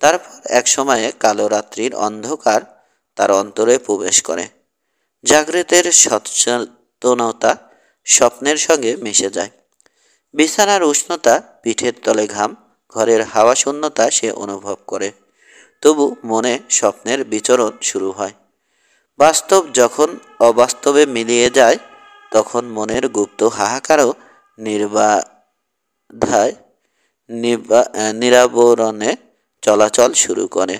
তারপর এক সময়ে কালো রাত্রির অন্ধকার তার অন্তরে প্রবেশ করে। জাগ্রতের সচেতনতা স্বপ্নের সঙ্গে মিশে যায়। বিছানার উষ্ণতা, পিঠের তলে ঘাম, ঘরের হাওয়া শূন্যতা সে অনুভব করে। তবু মনে স্বপ্নের বিচরণ শুরু হয়। বাস্তব যখন অবাস্তবে মিলিয়ে যায়, তখন মনের গুপ্ত হাহাকারও নির্বাধায় নিরাবরণে চলাচল শুরু করে।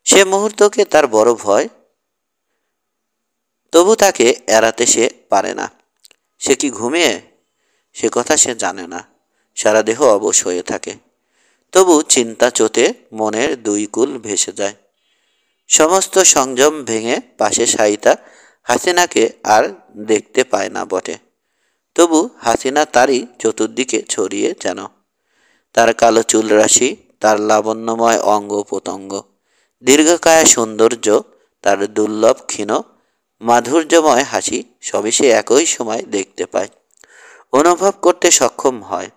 সে মুহূর্তকে তার বড় ভয়, তবু তাকে এড়াতে সে পারে না। সে কি ঘুমিয়ে? সে কথা সে জানে না। সারা দেহ অবশ হয়ে থাকে। তবু চিন্তা চোতে মনের দুই কুল ভেসে যায়। সমস্ত সংযম ভেঙে পাশে শায়িতা হাসিনাকে আর দেখতে পায় না বটে, তবু হাসিনা তারই চতুর্দিকে ছড়িয়ে যেন। তার কালো চুল রাশি, তার লাবণ্যময় অঙ্গ প্রত্যঙ্গ, দীর্ঘকায় সৌন্দর্য, তার দুর্লভ ক্ষীণ মাধুর্যময় হাসি, সবই সে একই সময় দেখতে পায়, অনুভব করতে সক্ষম হয়।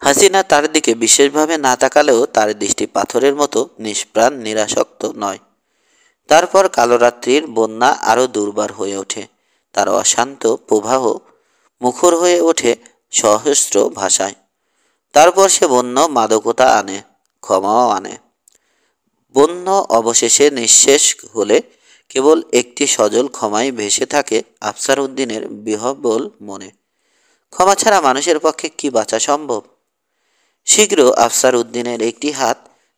হাসিনা তার দিকে বিশেষভাবে না তাকালেও তার দৃষ্টি পাথরের মতো নিষ্প্রাণ নিরাসক্ত নয়। তারপর কালো রাত্রির বন্যা আরও দুর্বার হয়ে ওঠে। তার অশান্ত প্রবাহ মুখর হয়ে ওঠে সহস্র ভাষায়। তারপর সে বন্য মাদকতা আনে, ক্ষমাও আনে। বন্য অবশেষে নিঃশেষ হলে কেবল একটি সজল ক্ষমাই ভেসে থাকে আফসার উদ্দিনের বিহ্বল মনে। ক্ষমা ছাড়া মানুষের পক্ষে কি বাঁচা সম্ভব? শীঘ্র আফসার উদ্দিনের একটি হাত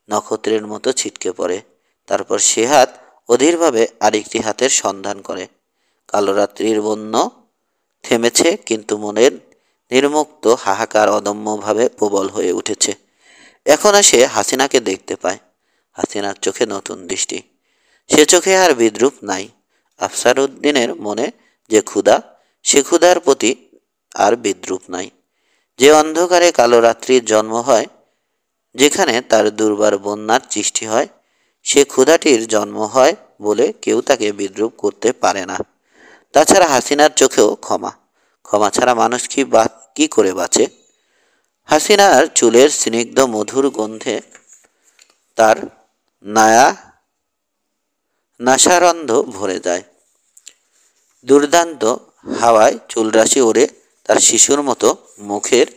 নক্ষত্রের মতো ছিটকে পড়ে। তারপর সে হাত অধীরভাবে আরেকটি হাতের সন্ধান করে। কালো রাত্রির বন্য থেমেছে, কিন্তু মনের নির্মুক্ত হাহাকার অদম্যভাবে প্রবল হয়ে উঠেছে। এখন সে হাসিনাকে দেখতে পায়। হাসিনার চোখে নতুন দৃষ্টি। সে চোখে আর বিদ্রুপ নাই। আফসার উদ্দিনের মনে যে ক্ষুধা, সে ক্ষুধার প্রতি আর বিদ্রুপ নাই। যে অন্ধকারে কালো রাত্রির জন্ম হয়, যেখানে তার দুর্বার বন্যার সৃষ্টি হয়, সে ক্ষুধাটির জন্ম হয় বলে কেউ তাকে বিদ্রুপ করতে পারে না। তাছাড়া হাসিনার চোখেও ক্ষমা। ক্ষমা ছাড়া মানুষ কি করে বাঁচে? হাসিনার চুলের স্নিগ্ধ মধুর গন্ধে তার নাসারন্ধ ভরে যায়। দুর্দান্ত হাওয়ায় চুলরাশি ওড়ে তার শিশুর মতো মুখের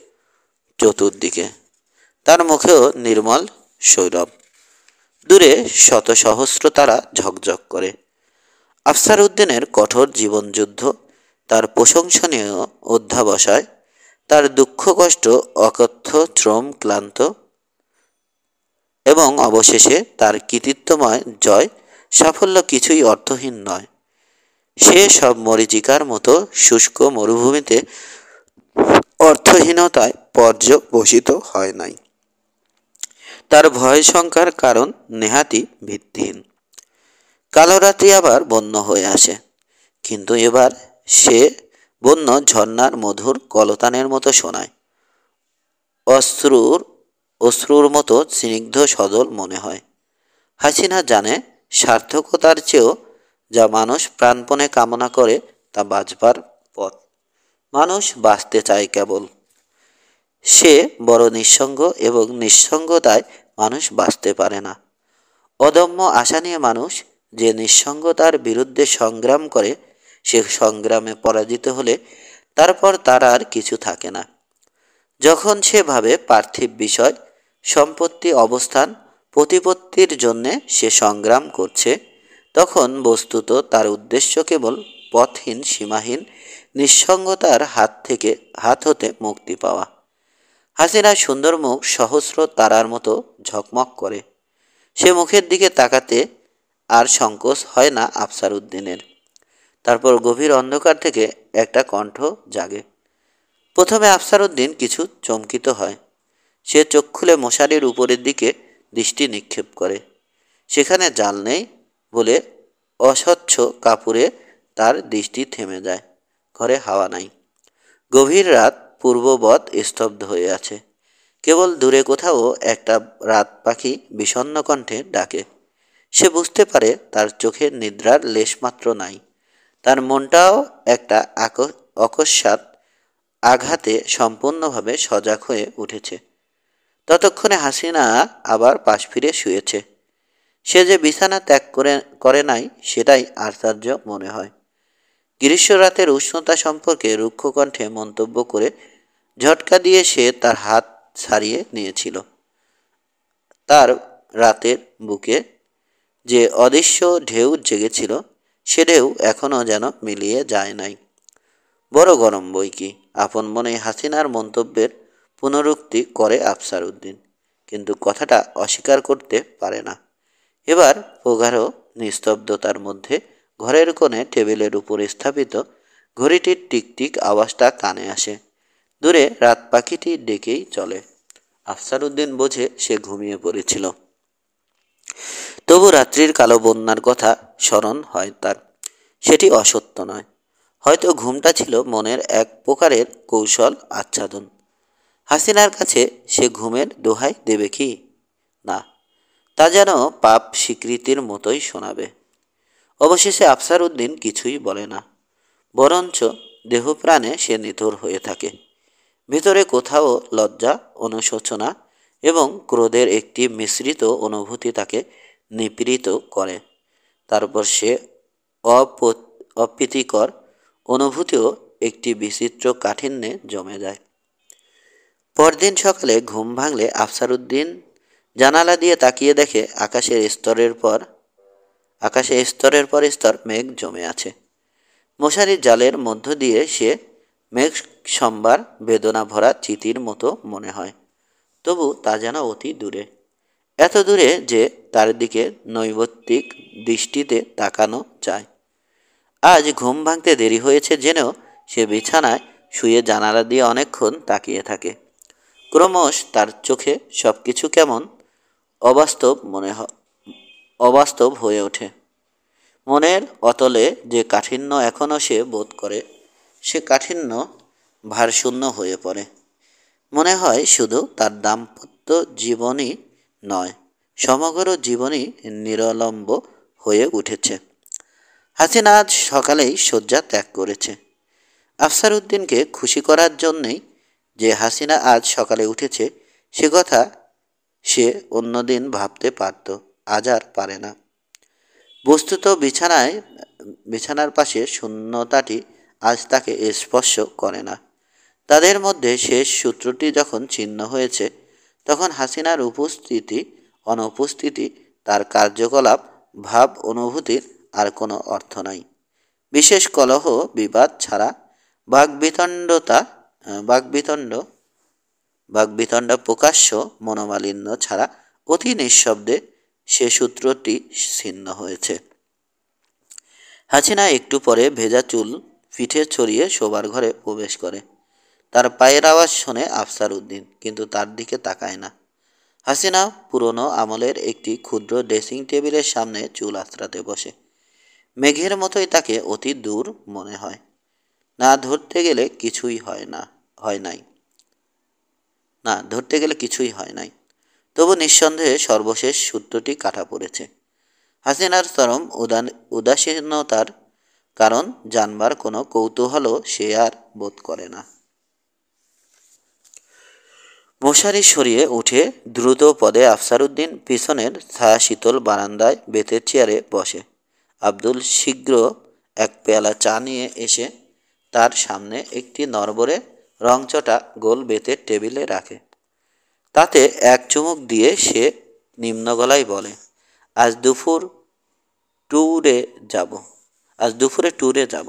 চতুর্দিকে। তার মুখেও নির্মল সৌরভ। দূরে শত সহস্র তারা ঝকঝক করে। আফসার উদ্দিনের কঠোর জীবনযুদ্ধ, তার প্রশংসনীয় অধ্যাবসায়, তার দুঃখ কষ্ট, অকথ্য শ্রম, ক্লান্ত এবং অবশেষে তার কৃতিত্বময় জয় সাফল্য কিছুই অর্থহীন নয়। সে সব মরীচিকার মতো শুষ্ক মরুভূমিতে অর্থহীনতায় পর্যবসিত হয় নাই। তার ভয় শঙ্কার কারণ নেহাতি ভিত্তিহীন। কালো রাত্রি আবার বন্য হয়ে আসে। কিন্তু এবার সে বন্য ঝর্ণার মধুর কলতানের মতো শোনায়। অশ্রুর অশ্রুর মতো স্নিগ্ধ সজল মনে হয়। হাসিনা জানে সার্থকতার চেয়েও যা মানুষ প্রাণপণে কামনা করে তা বাঁচবার পথ। মানুষ বাঁচতে চায় কেবল, সে বড় নিঃসঙ্গ এবং নিঃসঙ্গতায় মানুষ বাঁচতে পারে না। অদম্য আশা নিয়ে মানুষ যে নিঃসঙ্গতার বিরুদ্ধে সংগ্রাম করে, সে সংগ্রামে পরাজিত হলে তারপর তার আর কিছু থাকে না। যখন সে ভাবে পার্থিব বিষয়, সম্পত্তি, অবস্থান, প্রতিপত্তির জন্যে সে সংগ্রাম করছে, তখন বস্তুত তার উদ্দেশ্য কেবল পথহীন সীমাহীন নিঃসঙ্গতার হাত হতে মুক্তি পাওয়া। হাসিনার সুন্দর মুখ সহস্র তারার মতো ঝকমক করে। সে মুখের দিকে তাকাতে আর সংকোচ হয় না আফসার উদ্দিনের। তারপর গভীর অন্ধকার থেকে একটা কণ্ঠ জাগে। প্রথমে আফসার উদ্দিন কিছু চমকিত হয়। সে চোখ খুলে মশারির উপরের দিকে দৃষ্টি নিক্ষেপ করে। সেখানে জাল নেই বলে অস্বচ্ছ কাপড়ে তার দৃষ্টি থেমে যায়। ঘরে হাওয়া নাই। গভীর রাত পূর্ববৎ স্তব্ধ হয়ে আছে। কেবল দূরে কোথাও একটা রাত পাখি বিষণ্ণ কণ্ঠে ডাকে। সে বুঝতে পারে তার চোখের নিদ্রার লেশমাত্র নাই। তার মনটাও একটা অকস্মাৎ আঘাতে সম্পূর্ণভাবে সজাগ হয়ে উঠেছে। ততক্ষণে হাসিনা আবার পাশ ফিরে শুয়েছে। সে যে বিছানা ত্যাগ করে নাই সেটাই আশ্চর্য মনে হয়। গ্রীষ্ম রাতের উষ্ণতা সম্পর্কে রুক্ষ কণ্ঠে মন্তব্য করে ঝটকা দিয়ে সে তার হাত ছাড়িয়ে নিয়েছিল। তার রাতের বুকে যে অদৃশ্য ঢেউ জেগেছিল, সে ঢেউ এখনও যেন মিলিয়ে যায় নাই। বড় গরম বই কি, আপন মনে হাসিনার মন্তব্যের পুনরুক্তি করে আফসার উদ্দিন, কিন্তু কথাটা অস্বীকার করতে পারে না। এবার প্রগাঢ় নিস্তব্ধতার মধ্যে ঘরের কোণে টেবিলের উপর স্থাপিত ঘড়িটির টিকটিক আওয়াজটা কানে আসে। দূরে রাত পাখিটি ডেকেই চলে। আফসার উদ্দিন বোঝে সে ঘুমিয়ে পড়েছিল। তবু রাত্রির কালো বন্যার কথা স্মরণ হয় তার। সেটি অসত্য নয়। হয়তো ঘুমটা ছিল মনের এক প্রকারের কৌশল আচ্ছাদন। হাসিনার কাছে সে ঘুমের দোহাই দেবে কি না, তা যেন পাপ স্বীকৃতির মতোই শোনাবে। অবশেষে আফসার উদ্দিন কিছুই বলে না, বরঞ্চ দেহপ্রাণে সে নিথর হয়ে থাকে। ভিতরে কোথাও লজ্জা, অনুশোচনা এবং ক্রোধের একটি মিশ্রিত অনুভূতি তাকে নিপীড়িত করে। তারপর সে অপ্রীতিকর অনুভূতিও একটি বিচিত্র কাঠিন্যে জমে যায়। পরদিন সকালে ঘুম ভাঙলে আফসার উদ্দিন জানালা দিয়ে তাকিয়ে দেখে আকাশে স্তরের পর স্তর মেঘ জমে আছে। মশারির জালের মধ্য দিয়ে সে মেঘ সম্বার বেদনা ভরা চিতির মতো মনে হয়। তবু তা যেন অতি দূরে, এত দূরে যে তার দিকে নৈবত্তিক দৃষ্টিতে তাকানো যায়। আজ ঘুম ভাঙতে দেরি হয়েছে জেনেও সে বিছানায় শুয়ে জানালা দিয়ে অনেকক্ষণ তাকিয়ে থাকে। ক্রমশ তার চোখে সব কিছু কেমন অবাস্তব হয়ে ওঠে। মনের অতলে যে কাঠিন্য এখনও সে বোধ করে, সে কাঠিন্য ভারশূন্য হয়ে পড়ে। মনে হয় শুধু তার দাম্পত্য জীবনই নয়, সমগ্র জীবনই নিরলম্ব হয়ে উঠেছে। হাসিনা আজ সকালেই শয্যা ত্যাগ করেছে। আফসার উদ্দিনকে খুশি করার জন্যেই যে হাসিনা আজ সকালে উঠেছে, সে কথা সে অন্যদিন ভাবতে পারত, আজ আর পারে না। বস্তুত বিছানার পাশে শূন্যতাটি আজ তাকে স্পর্শ করে না। তাদের মধ্যে শেষ সূত্রটি যখন ছিন্ন হয়েছে, তখন হাসিনার উপস্থিতি অনুপস্থিতি, তার কার্যকলাপ, ভাব অনুভূতির আর কোনো অর্থ নাই। বিশেষ কলহ বিবাদ ছাড়া, বাগবিতণ্ড প্রকাশ্য মনোমালিন্য ছাড়া অতি নিঃশব্দে সে সূত্রটি ছিন্ন হয়েছে। হাসিনা একটু পরে ভেজা চুল পিঠে ছড়িয়ে শোবার ঘরে প্রবেশ করে। তার পায়ের আওয়াজ শোনে আফসার উদ্দিন, কিন্তু তার দিকে তাকায় না। হাসিনা পুরনো আমলের একটি ক্ষুদ্র ড্রেসিং টেবিলের সামনে চুল আঁচড়াতে বসে। মেঘের মতোই তাকে অতি দূর মনে হয়। না ধরতে গেলে কিছুই হয় নাই। না ধরতে গেলে কিছুই হয় নাই। তবু নিঃসন্দেহে সর্বশেষ সূত্রটি কাটা পড়েছে। হাসিনার চরম উদাসীনতার কারণ জানবার কোনো কৌতূহলও সে আর বোধ করে না। মশারি সরিয়ে উঠে দ্রুত পদে আফসারউদ্দিন পিছনের ছায়া শীতল বারান্দায় বেতের চেয়ারে বসে। আব্দুল শীঘ্র এক পেয়ালা চা নিয়ে এসে তার সামনে একটি নড়বড়ে রংচটা গোল বেতের টেবিলে রাখে। তাতে এক চুমুক দিয়ে সে নিম্ন গলায় বলে, আজ দুপুরে ট্যুরে যাব।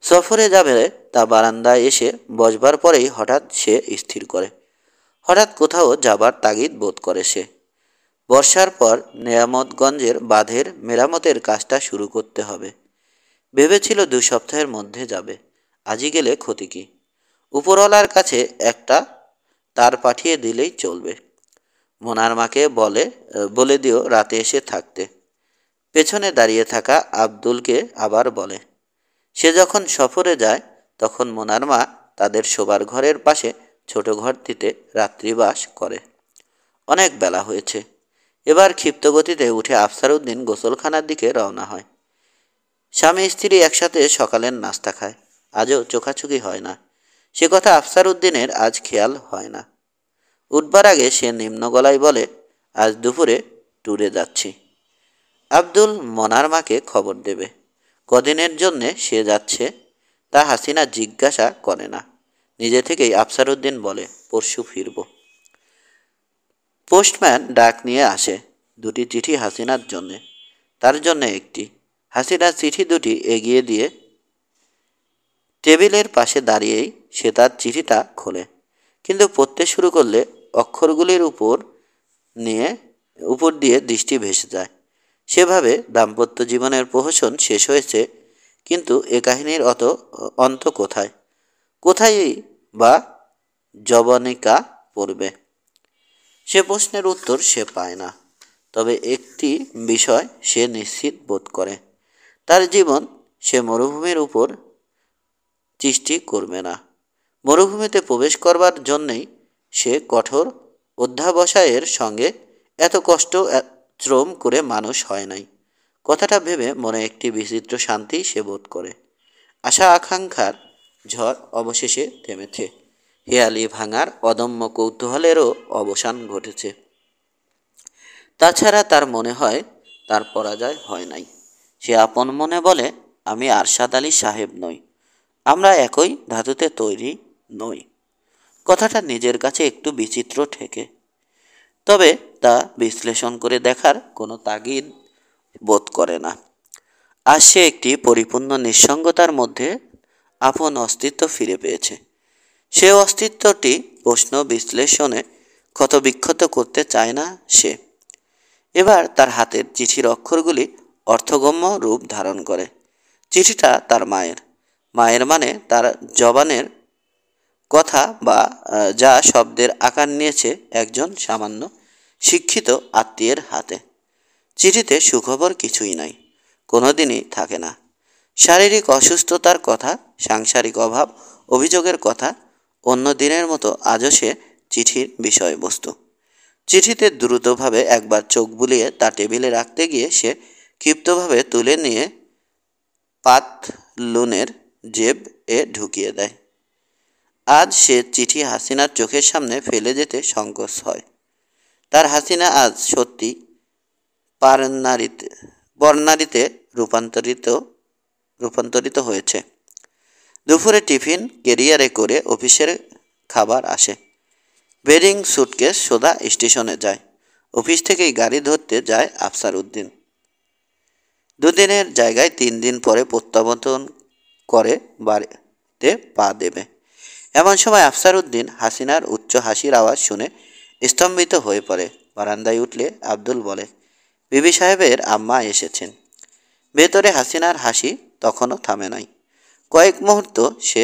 সফরে যাবে তা বারান্দায় এসে বসবার পরেই হঠাৎ সে স্থির করে। হঠাৎ কোথাও যাবার তাগিদ বোধ করে সে। বর্ষার পর নেয়ামতগঞ্জের বাঁধের মেরামতের কাজটা শুরু করতে হবে। ভেবেছিল 2 সপ্তাহের মধ্যে যাবে। আজই গেলে ক্ষতি কি? উপরওয়ালার কাছে একটা তার পাঠিয়ে দিলেই চলবে। মোনার মাকে বলে দিও রাতে এসে থাকতে। পেছনে দাঁড়িয়ে থাকা আব্দুলকে আবার বলে, সে যখন সফরে যায় তখন মোনার মা তাদের শোবার ঘরের পাশে ছোট ঘরটিতে রাত্রিবাস করে। অনেক বেলা হয়েছে। এবার ক্ষিপ্ত গতিতে উঠে আফসারউদ্দিন গোসলখানার দিকে রওনা হয়। স্বামী স্ত্রী একসাথে সকালের নাস্তা খায়। আজও চোখাচোখি হয় না। সে কথা আফসারউদ্দিনের আজ খেয়াল হয় না। উঠবার আগে সে নিম্ন গলায় বলে, আজ দুপুরে ট্যুরে যাচ্ছি। আব্দুল মোনার মাকে খবর দেবে। কদিনের জন্যে সে যাচ্ছে তা হাসিনা জিজ্ঞাসা করে না। নিজে থেকেই আফসারউদ্দিন বলে, পরশু ফিরব। পোস্টম্যান ডাক নিয়ে আসে। 2টি চিঠি হাসিনার জন্যে, তার জন্যে একটি। হাসিনা চিঠি 2টি এগিয়ে দিয়ে টেবিলের পাশে দাঁড়িয়েই সে তার চিঠিটা খোলে। কিন্তু পড়তে শুরু করলে অক্ষরগুলির উপর দিয়ে দৃষ্টি ভেসে যায়। সেভাবে দাম্পত্য জীবনের প্রহসন শেষ হয়েছে, কিন্তু এ কাহিনীর অন্ত কোথায়? কোথায় বা যবনিকা পড়বে? সে প্রশ্নের উত্তর সে পায় না। তবে একটি বিষয় সে নিশ্চিত বোধ করে, তার জীবন সে মরুভূমির উপর সৃষ্টি করবে না। মরুভূমিতে প্রবেশ করবার জন্যেই সে কঠোর অধ্যাবসায়ের সঙ্গে এত কষ্ট শ্রম করে মানুষ হয় নাই। কথাটা ভেবে মনে একটি বিচিত্র শান্তি সে বোধ করে। আশা আকাঙ্ক্ষার ঝড় অবশেষে থেমেছে। হেয়ালি ভাঙার অদম্য কৌতূহলেরও অবসান ঘটেছে। তাছাড়া তার মনে হয় তার পরাজয় হয় নাই। সে আপন মনে বলে, আমি আরশাদ আলী সাহেব নই, আমরা একই ধাতুতে তৈরি নই। কথাটা নিজের কাছে একটু বিচিত্র ঠেকে। তবে তা বিশ্লেষণ করে দেখার কোনো তাগিদ বোধ করে না। আজ সে একটি পরিপূর্ণ নিঃসঙ্গতার মধ্যে আপন অস্তিত্ব ফিরে পেয়েছে। সে অস্তিত্বটি প্রশ্ন বিশ্লেষণে ক্ষতবিক্ষত করতে চায় না সে। এবার তার হাতের চিঠির অক্ষরগুলি অর্থগম্য রূপ ধারণ করে। চিঠিটা তার মায়ের মানে তার জবানের কথা বা যা শব্দের আকার নিয়েছে একজন সামান্য শিক্ষিত আত্মীয়ের হাতে। চিঠিতে সুখবর কিছুই নাই, কোনোদিনই থাকে না। শারীরিক অসুস্থতার কথা, সাংসারিক অভাব অভিযোগের কথা অন্য দিনের মতো আজও সে চিঠির বিষয়বস্তু। চিঠিতে দ্রুতভাবে একবার চোখ বুলিয়ে তা টেবিলে রাখতে গিয়ে সে ক্ষিপ্তভাবে তুলে নিয়ে পাতলুনের জেব ঢুকিয়ে দেয়। আজ সে চিঠি হাসিনার চোখের সামনে ফেলে যেতে সংকোচ হয়। তার হাসিনা আজ সত্যি বর্ণালীতে রূপান্তরিত হয়েছে। দুপুরে টিফিন ক্যারিয়ারে করে অফিসের খাবার আসে। বেডিং সুটকেস সোজা স্টেশনে যায়। অফিস থেকেই গাড়ি ধরতে যায় আফসারউদ্দিন। 2 দিনের জায়গায় 3 দিন পরে প্রত্যাবর্তন করে বাড়িতে পা দেবে। এমন সময় আফসারউদ্দিন হাসিনার উচ্চ হাসির আওয়াজ শুনে স্তম্ভিত হয়ে পড়ে। বারান্দায় উঠলে আব্দুল বলে, বিবি সাহেবের আম্মা এসেছেন। ভেতরে হাসিনার হাসি তখনও থামে নাই। কয়েক মুহূর্ত সে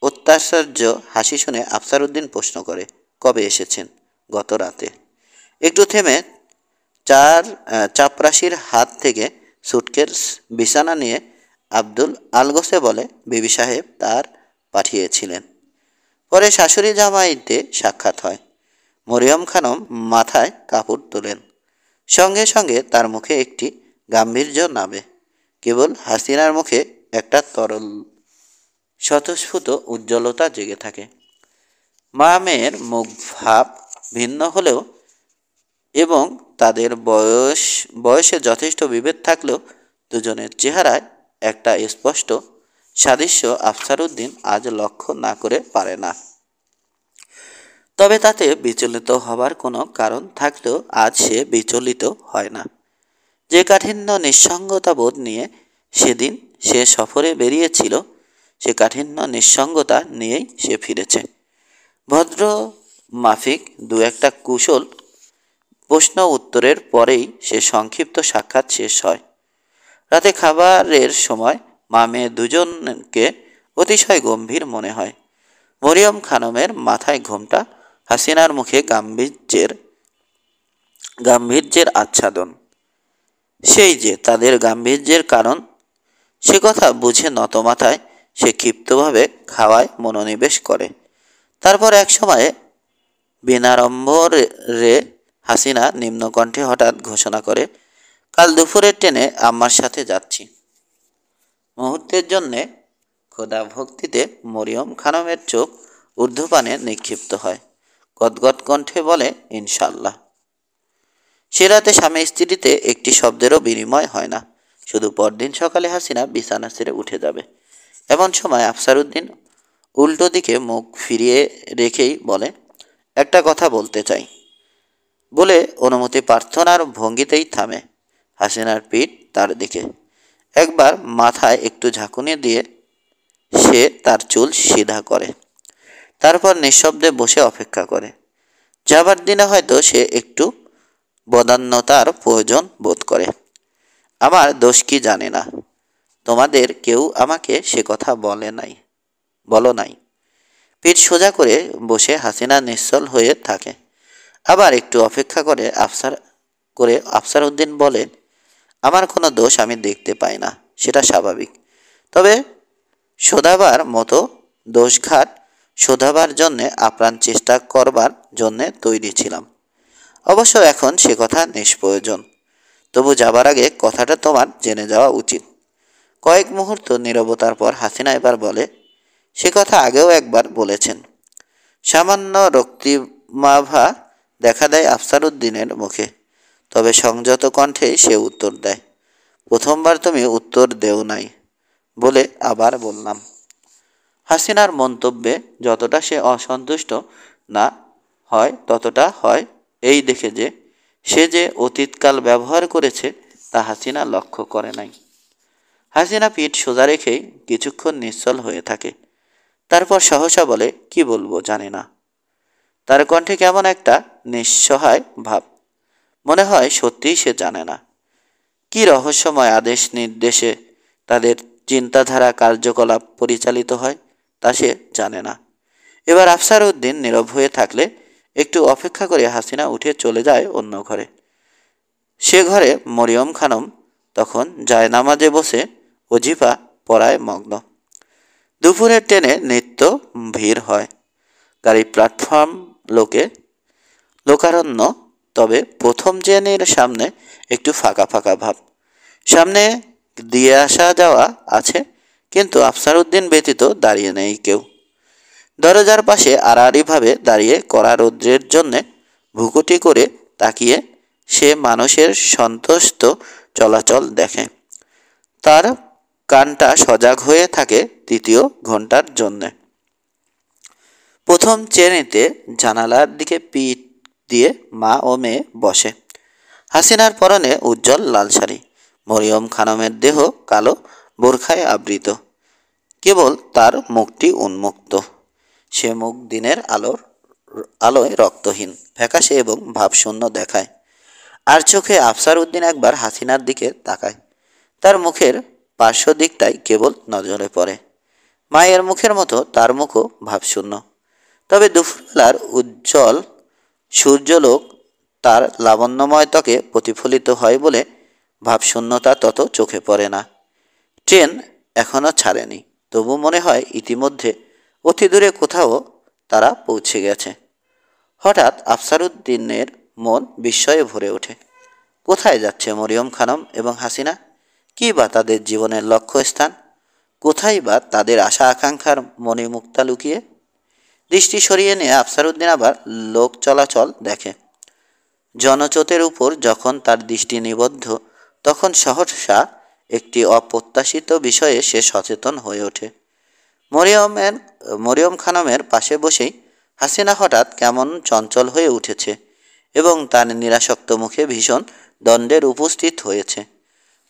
অত্যাশ্চর্য হাসি শুনে আফসারউদ্দিন প্রশ্ন করে, কবে এসেছেন? গত রাতে। একটু থেমে চাপরাশির হাত থেকে সুটকেস বিছানা নিয়ে আব্দুল আলগোসে বলে বিবি সাহেব তার পাঠিয়েছিলেন। পরে শাশুড়ি জামাইতে সাক্ষাৎ হয়। মরিয়ম খানম মাথায় কাপড় তোলেন। সঙ্গে সঙ্গে তার মুখে একটি গাম্ভীর্য নামে। কেবল হাসিনার মুখে একটা তরল স্বতঃস্ফূর্ত উজ্জ্বলতা জেগে থাকে। মা মেয়ের মুখ ভাব ভিন্ন হলেও এবং তাদের বয়সে যথেষ্ট বিভেদ থাকলেও দুজনের চেহারায় একটা স্পষ্ট সাদৃশ্য আফসার উদ্দিন আজ লক্ষ্য না করে পারে না। তবে তাতে বিচলিত হবার কোনো কারণ থাকলেও আজ সে বিচলিত হয় না। যে কাঠিন্য নিঃসঙ্গতা বোধ নিয়ে সেদিন সে সফরে বেরিয়েছিল, সে কাঠিন্য নিঃসঙ্গতা নিয়েই সে ফিরেছে। ভদ্র মাফিক দু একটা কুশল প্রশ্ন উত্তরের পরেই সে সংক্ষিপ্ত সাক্ষাৎ শেষ হয়। রাতে খাবারের সময় মা মেয়ে দুজনকে অতিশয় গম্ভীর মনে হয়। মরিয়ম খানমের মাথায় ঘোমটা, হাসিনার মুখে গাম্ভীর্যের আচ্ছাদন। সেই যে তাদের গাম্ভীর্যের কারণ, সে কথা বুঝে নত মাথায় সে ক্ষিপ্তভাবে খাওয়ায় মনোনিবেশ করে। তারপর এক সময়ে বিনাড়ম্বরে হাসিনা নিম্নকণ্ঠে হঠাৎ ঘোষণা করে, কাল দুপুরের ট্রেনে আম্মার সাথে যাচ্ছি। মুহূর্তের জন্যে খোদা ভক্তিতে মরিয়ম খানমের চোখ ঊর্ধ্বপানে নিক্ষিপ্ত হয়। গদগদ কণ্ঠে বলে, ইনশাল্লাহ। সে রাতে স্বামী স্ত্রীতে একটি শব্দেরও বিনিময় হয় না। শুধু পরদিন সকালে হাসিনা বিছানা ছেড়ে উঠে যাবে। এমন সময় আফসার উদ্দিন উল্টো দিকে মুখ ফিরিয়ে রেখেই বলে, একটা কথা বলতে চাই বলে অনুমতি প্রার্থনার ভঙ্গিতেই থামে। হাসিনার পিঠ তার দিকে। একবার মাথায় একটু ঝাঁকুনি দিয়ে সে তার চুল সিধা করে। তারপর নিঃশব্দে বসে অপেক্ষা করে। যাবার দিনে হয়তো সে একটু বদান্যতার প্রয়োজন বোধ করে। আমার দোষ কি জানে না। তোমাদের কেউ আমাকে সে কথা বলো নাই। পিঠ সোজা করে বসে হাসিনা নিশ্চল হয়ে থাকে। আবার একটু অপেক্ষা করে আফসার উদ্দিন বলেন, আমার কোনো দোষ আমি দেখতে পাই না, সেটা স্বাভাবিক। তবে শোধাবার মতো দোষঘাট শোধাবার জন্যে আপ্রাণ চেষ্টা করবার জন্যে তৈরি ছিলাম। অবশ্য এখন সে কথা নিষ্প্রয়োজন। তবু যাবার আগে কথাটা তোমার জেনে যাওয়া উচিত। কয়েক মুহূর্ত নীরবতার পর হাসিনা এবার বলে, সে কথা আগেও একবার বলেছেন। সামান্য রক্তিমাভা দেখা দেয় আফসার উদ্দিনের মুখে। তবে সংযত কণ্ঠেই সে উত্তর দেয়, প্রথমবার তুমি উত্তর দেও নাই বলে আবার বললাম। হাসিনার মন্তব্যে যতটা সে অসন্তুষ্ট না হয় ততটা হয় এই দেখে যে সে যে অতীতকাল ব্যবহার করেছে তা হাসিনা লক্ষ্য করে নাই। হাসিনা পিঠ সোজা রেখেই কিছুক্ষণ নিশ্চল হয়ে থাকে। তারপর সহসা বলে, কি বলবো জানি না। তার কণ্ঠে কেমন একটা নিঃসহায় ভাব। মনে হয় সত্যিই সে জানে না। কি রহস্যময় আদেশ নির্দেশে তাদের চিন্তাধারা কার্যকলাপ পরিচালিত হয় তা সে জানে না। এবার আফসার উদ্দিন নীরব হয়ে থাকলে একটু অপেক্ষা করে হাসিনা উঠে চলে যায় অন্য ঘরে। সে ঘরে মরিয়ম খানম তখন জায়নামাজে বসে অজিফা পড়ায় মগ্ন। দুপুরের ট্রেনে নিত্য ভিড় হয়। গাড়ি প্ল্যাটফর্ম লোকারণ্য। তবে প্রথম ট্রেনের সামনে একটু ফাঁকা ফাঁকা ভাব। সামনে দিয়ে আসা যাওয়া আছে, কিন্তু আফসার উদ্দিন ব্যতীত দাঁড়িয়ে নেই কেউ। দরজার পাশে আড়াআড়িভাবে দাঁড়িয়ে কড়া রৌদ্রের জন্যে ভ্রুকুটি করে তাকিয়ে সে মানুষের সন্তস্ত চলাচল দেখে। তার কানটা সজাগ হয়ে থাকে তৃতীয় ঘন্টার জন্যে। প্রথম শ্রেণীতে জানালার দিকে পিঠ দিয়ে মা ও মেয়ে বসে। হাসিনার পরনে উজ্জ্বল লাল শাড়ি। মরিয়ম খানমের দেহ কালো বোরখায় আবৃত। কেবল তার মুখটি উন্মুক্ত। সে মুখ দিনের আলোয় রক্তহীন, ফ্যাকাশে এবং ভাবশূন্য দেখায়। আর চোখে আফসার উদ্দিন একবার হাসিনার দিকে তাকায়। তার মুখের পার্শ্ব দিকটাই কেবল নজরে পড়ে। মায়ের মুখের মতো তার মুখও ভাবশূন্য। তবে দুপুরবেলার উজ্জ্বল সূর্যলোক তার লাবণ্যময় ত্বকে প্রতিফলিত হয় বলে ভাবশূন্যতা তত চোখে পড়ে না। ট্রেন এখনো ছাড়েনি, তবু মনে হয় ইতিমধ্যে অতি দূরে কোথাও তারা পৌঁছে গেছে। হঠাৎ আফসারউদ্দিনের মন বিস্ময়ে ভরে ওঠে। কোথায় যাচ্ছে মরিয়ম খানম এবং হাসিনা? কি বা তাদের জীবনের লক্ষ্যস্থান? কোথায় বা তাদের আশা আকাঙ্ক্ষার মণিমুক্তা লুকিয়ে? দৃষ্টি সরিয়ে নিয়ে আফসারউদ্দিন আবার লোক চলাচল দেখে। জনস্রোতের উপর যখন তার দৃষ্টি নিবদ্ধ, তখন সহসা একটি অপ্রত্যাশিত বিষয়ে সে সচেতন হয়ে ওঠে। মরিয়ম খানমের পাশে বসেই হাসিনা হঠাৎ কেমন চঞ্চল হয়ে উঠেছে এবং তার নিরাসক্ত মুখে ভীষণ দণ্ডের উপস্থিত হয়েছে।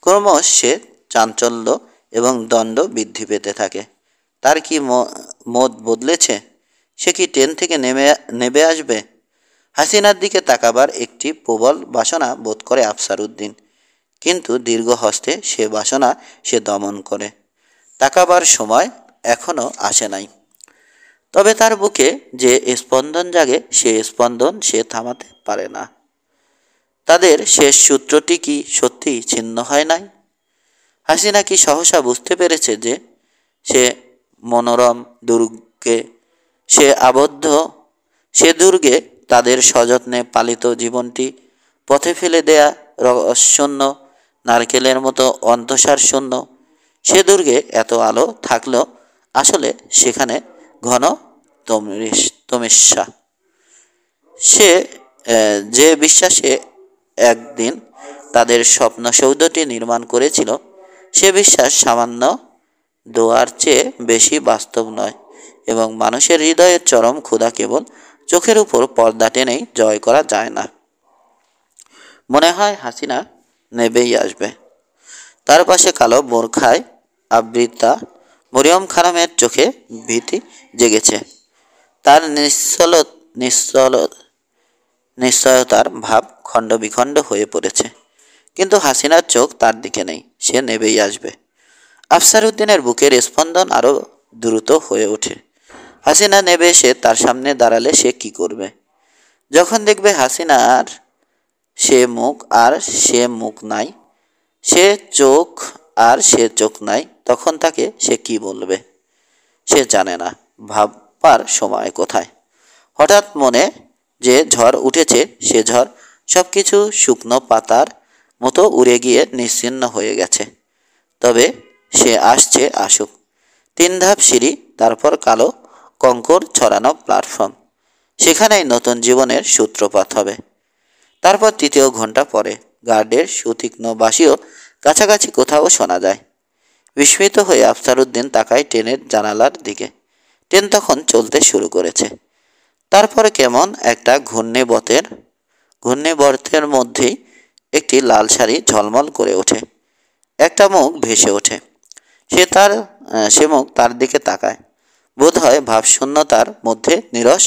ক্রমশ সে চাঞ্চল্য এবং দণ্ড বৃদ্ধি পেতে থাকে। তার কি মত বদলেছে? সে কি ট্রেন থেকে নেমে আসবে? হাসিনার দিকে তাকাবার একটি প্রবল বাসনা বোধ করে আফসারউদ্দিন, কিন্তু দীর্ঘ হস্তে সে বাসনা সে দমন করে। তাকাবার সময় এখনো আসে নাই। তবে তার বুকে যে স্পন্দন জাগে, সে স্পন্দন সে থামাতে পারে না। তাদের শেষ সূত্রটি কি সত্যি ছিন্ন হয় নাই? হাসিনা কি সহসা বুঝতে পেরেছে যে সে মনোরম দুর্গে সে আবদ্ধ, সে দুর্গে তাদের সযত্নে পালিত জীবনটি পথে ফেলে দেয়া রহস্যশূন্য নারকেলের মতো অন্তঃসার শূন্য। সে দুর্গে এত আলো থাকলেও আসলে সেখানে ঘন তমেস্যা। সে যে বিশ্বাসে একদিন তাদের স্বপ্নসৌধটি নির্মাণ করেছিল, সে বিশ্বাস সামান্য দোয়ার চেয়ে বেশি বাস্তব নয় এবং মানুষের হৃদয়ের চরম ক্ষুধা কেবল চোখের উপর পর্দা টেনেই জয় করা যায় না। মনে হয় হাসিনা নেবেই আসবে। তার পাশে কালো বোরখায় আবৃতা মরিয়ম খানমের চোখে ভীতি জেগেছে। তার নিশ্চয়তার ভাব খণ্ড বিখণ্ড হয়ে পড়েছে, কিন্তু হাসিনার চোখ তার দিকে নেই। সে নেবেই আসবে। আফসারউদ্দিনের বুকের স্পন্দন আরও দ্রুত হয়ে ওঠে। হাসিনা নেবে এসে তার সামনে দাঁড়ালে সে কি করবে? যখন দেখবে হাসিনার সে মুখ আর সে মুখ নাই, সে চোখ আর সে চোখ নাই, তখন তাকে সে কি বলবে? সে জানে না। ভাববার সময় কোথায়? হঠাৎ মনে যে ঝড় উঠেছে, সে ঝড় সব কিছু শুকনো পাতার মতো উড়ে গিয়ে নিশ্চিহ্ন হয়ে গেছে। তবে সে আসছে, আসুক। 3 ধাপ সিঁড়ি, তারপর কালো কঙ্কর ছড়ানো প্ল্যাটফর্ম। সেখানেই নতুন জীবনের সূত্রপাত হবে। তারপর 3য় ঘন্টা পরে গার্ডের সুতীক্ষ্ণ বাঁশিও কাছাকাছি কোথাও শোনা যায়। বিস্মিত হয়ে আফসারউদ্দিন তাকায় ট্রেনের জানালার দিকে। ট্রেন তখন চলতে শুরু করেছে। তারপরে কেমন একটা ঘূর্ণিবর্তের মধ্যেই একটি লাল শাড়ি ঝলমল করে ওঠে। একটা মুখ ভেসে ওঠে। সে মুখ তার দিকে তাকায়। বোধ হয় ভাবশূন্যতার মধ্যে নীরস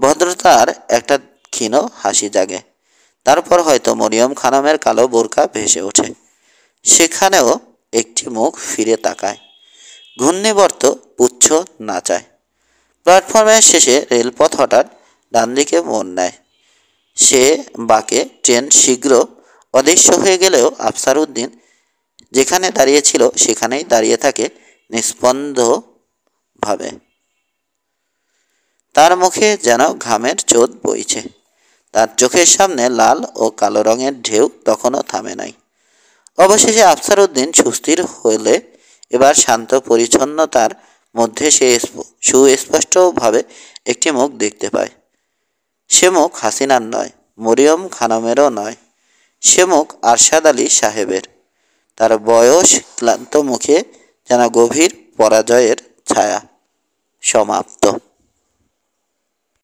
ভদ্রতার একটা ক্ষীণ হাসি জাগে। তারপর হয়তো মরিয়ম খানমের কালো বোরকা ভেসে ওঠে। সেখানেও একটি মুখ ফিরে তাকায়। ঘূর্ণিবর্ত পুচ্ছ নাচায়। প্ল্যাটফর্মের শেষে রেলপথ হঠাৎ ডান দিকে মোড় নেয়। সে বাঁকে ট্রেন শীঘ্র অদৃশ্য হয়ে গেলেও আফসারউদ্দিন যেখানে দাঁড়িয়েছিল সেখানেই দাঁড়িয়ে থাকে নিস্পন্দ ভাবে। তার মুখে যেন ঘামের চোট বইছে। তার চোখের সামনে লাল ও কালো রঙের ঢেউ তখনও থামে নাই। অবশেষে আফসারউদ্দিন সুস্থির হলে এবার শান্ত পরিচ্ছন্নতার মধ্যে সে সুস্পষ্টভাবে একটি মুখ দেখতে পায়। সে মুখ হাসিনার নয়, মরিয়ম খানমেরও নয়। সে মুখ আরশাদ আলী সাহেবের। তার বয়স ক্লান্ত মুখে যেন গভীর পরাজয়ের ছায়া। সমাপ্ত।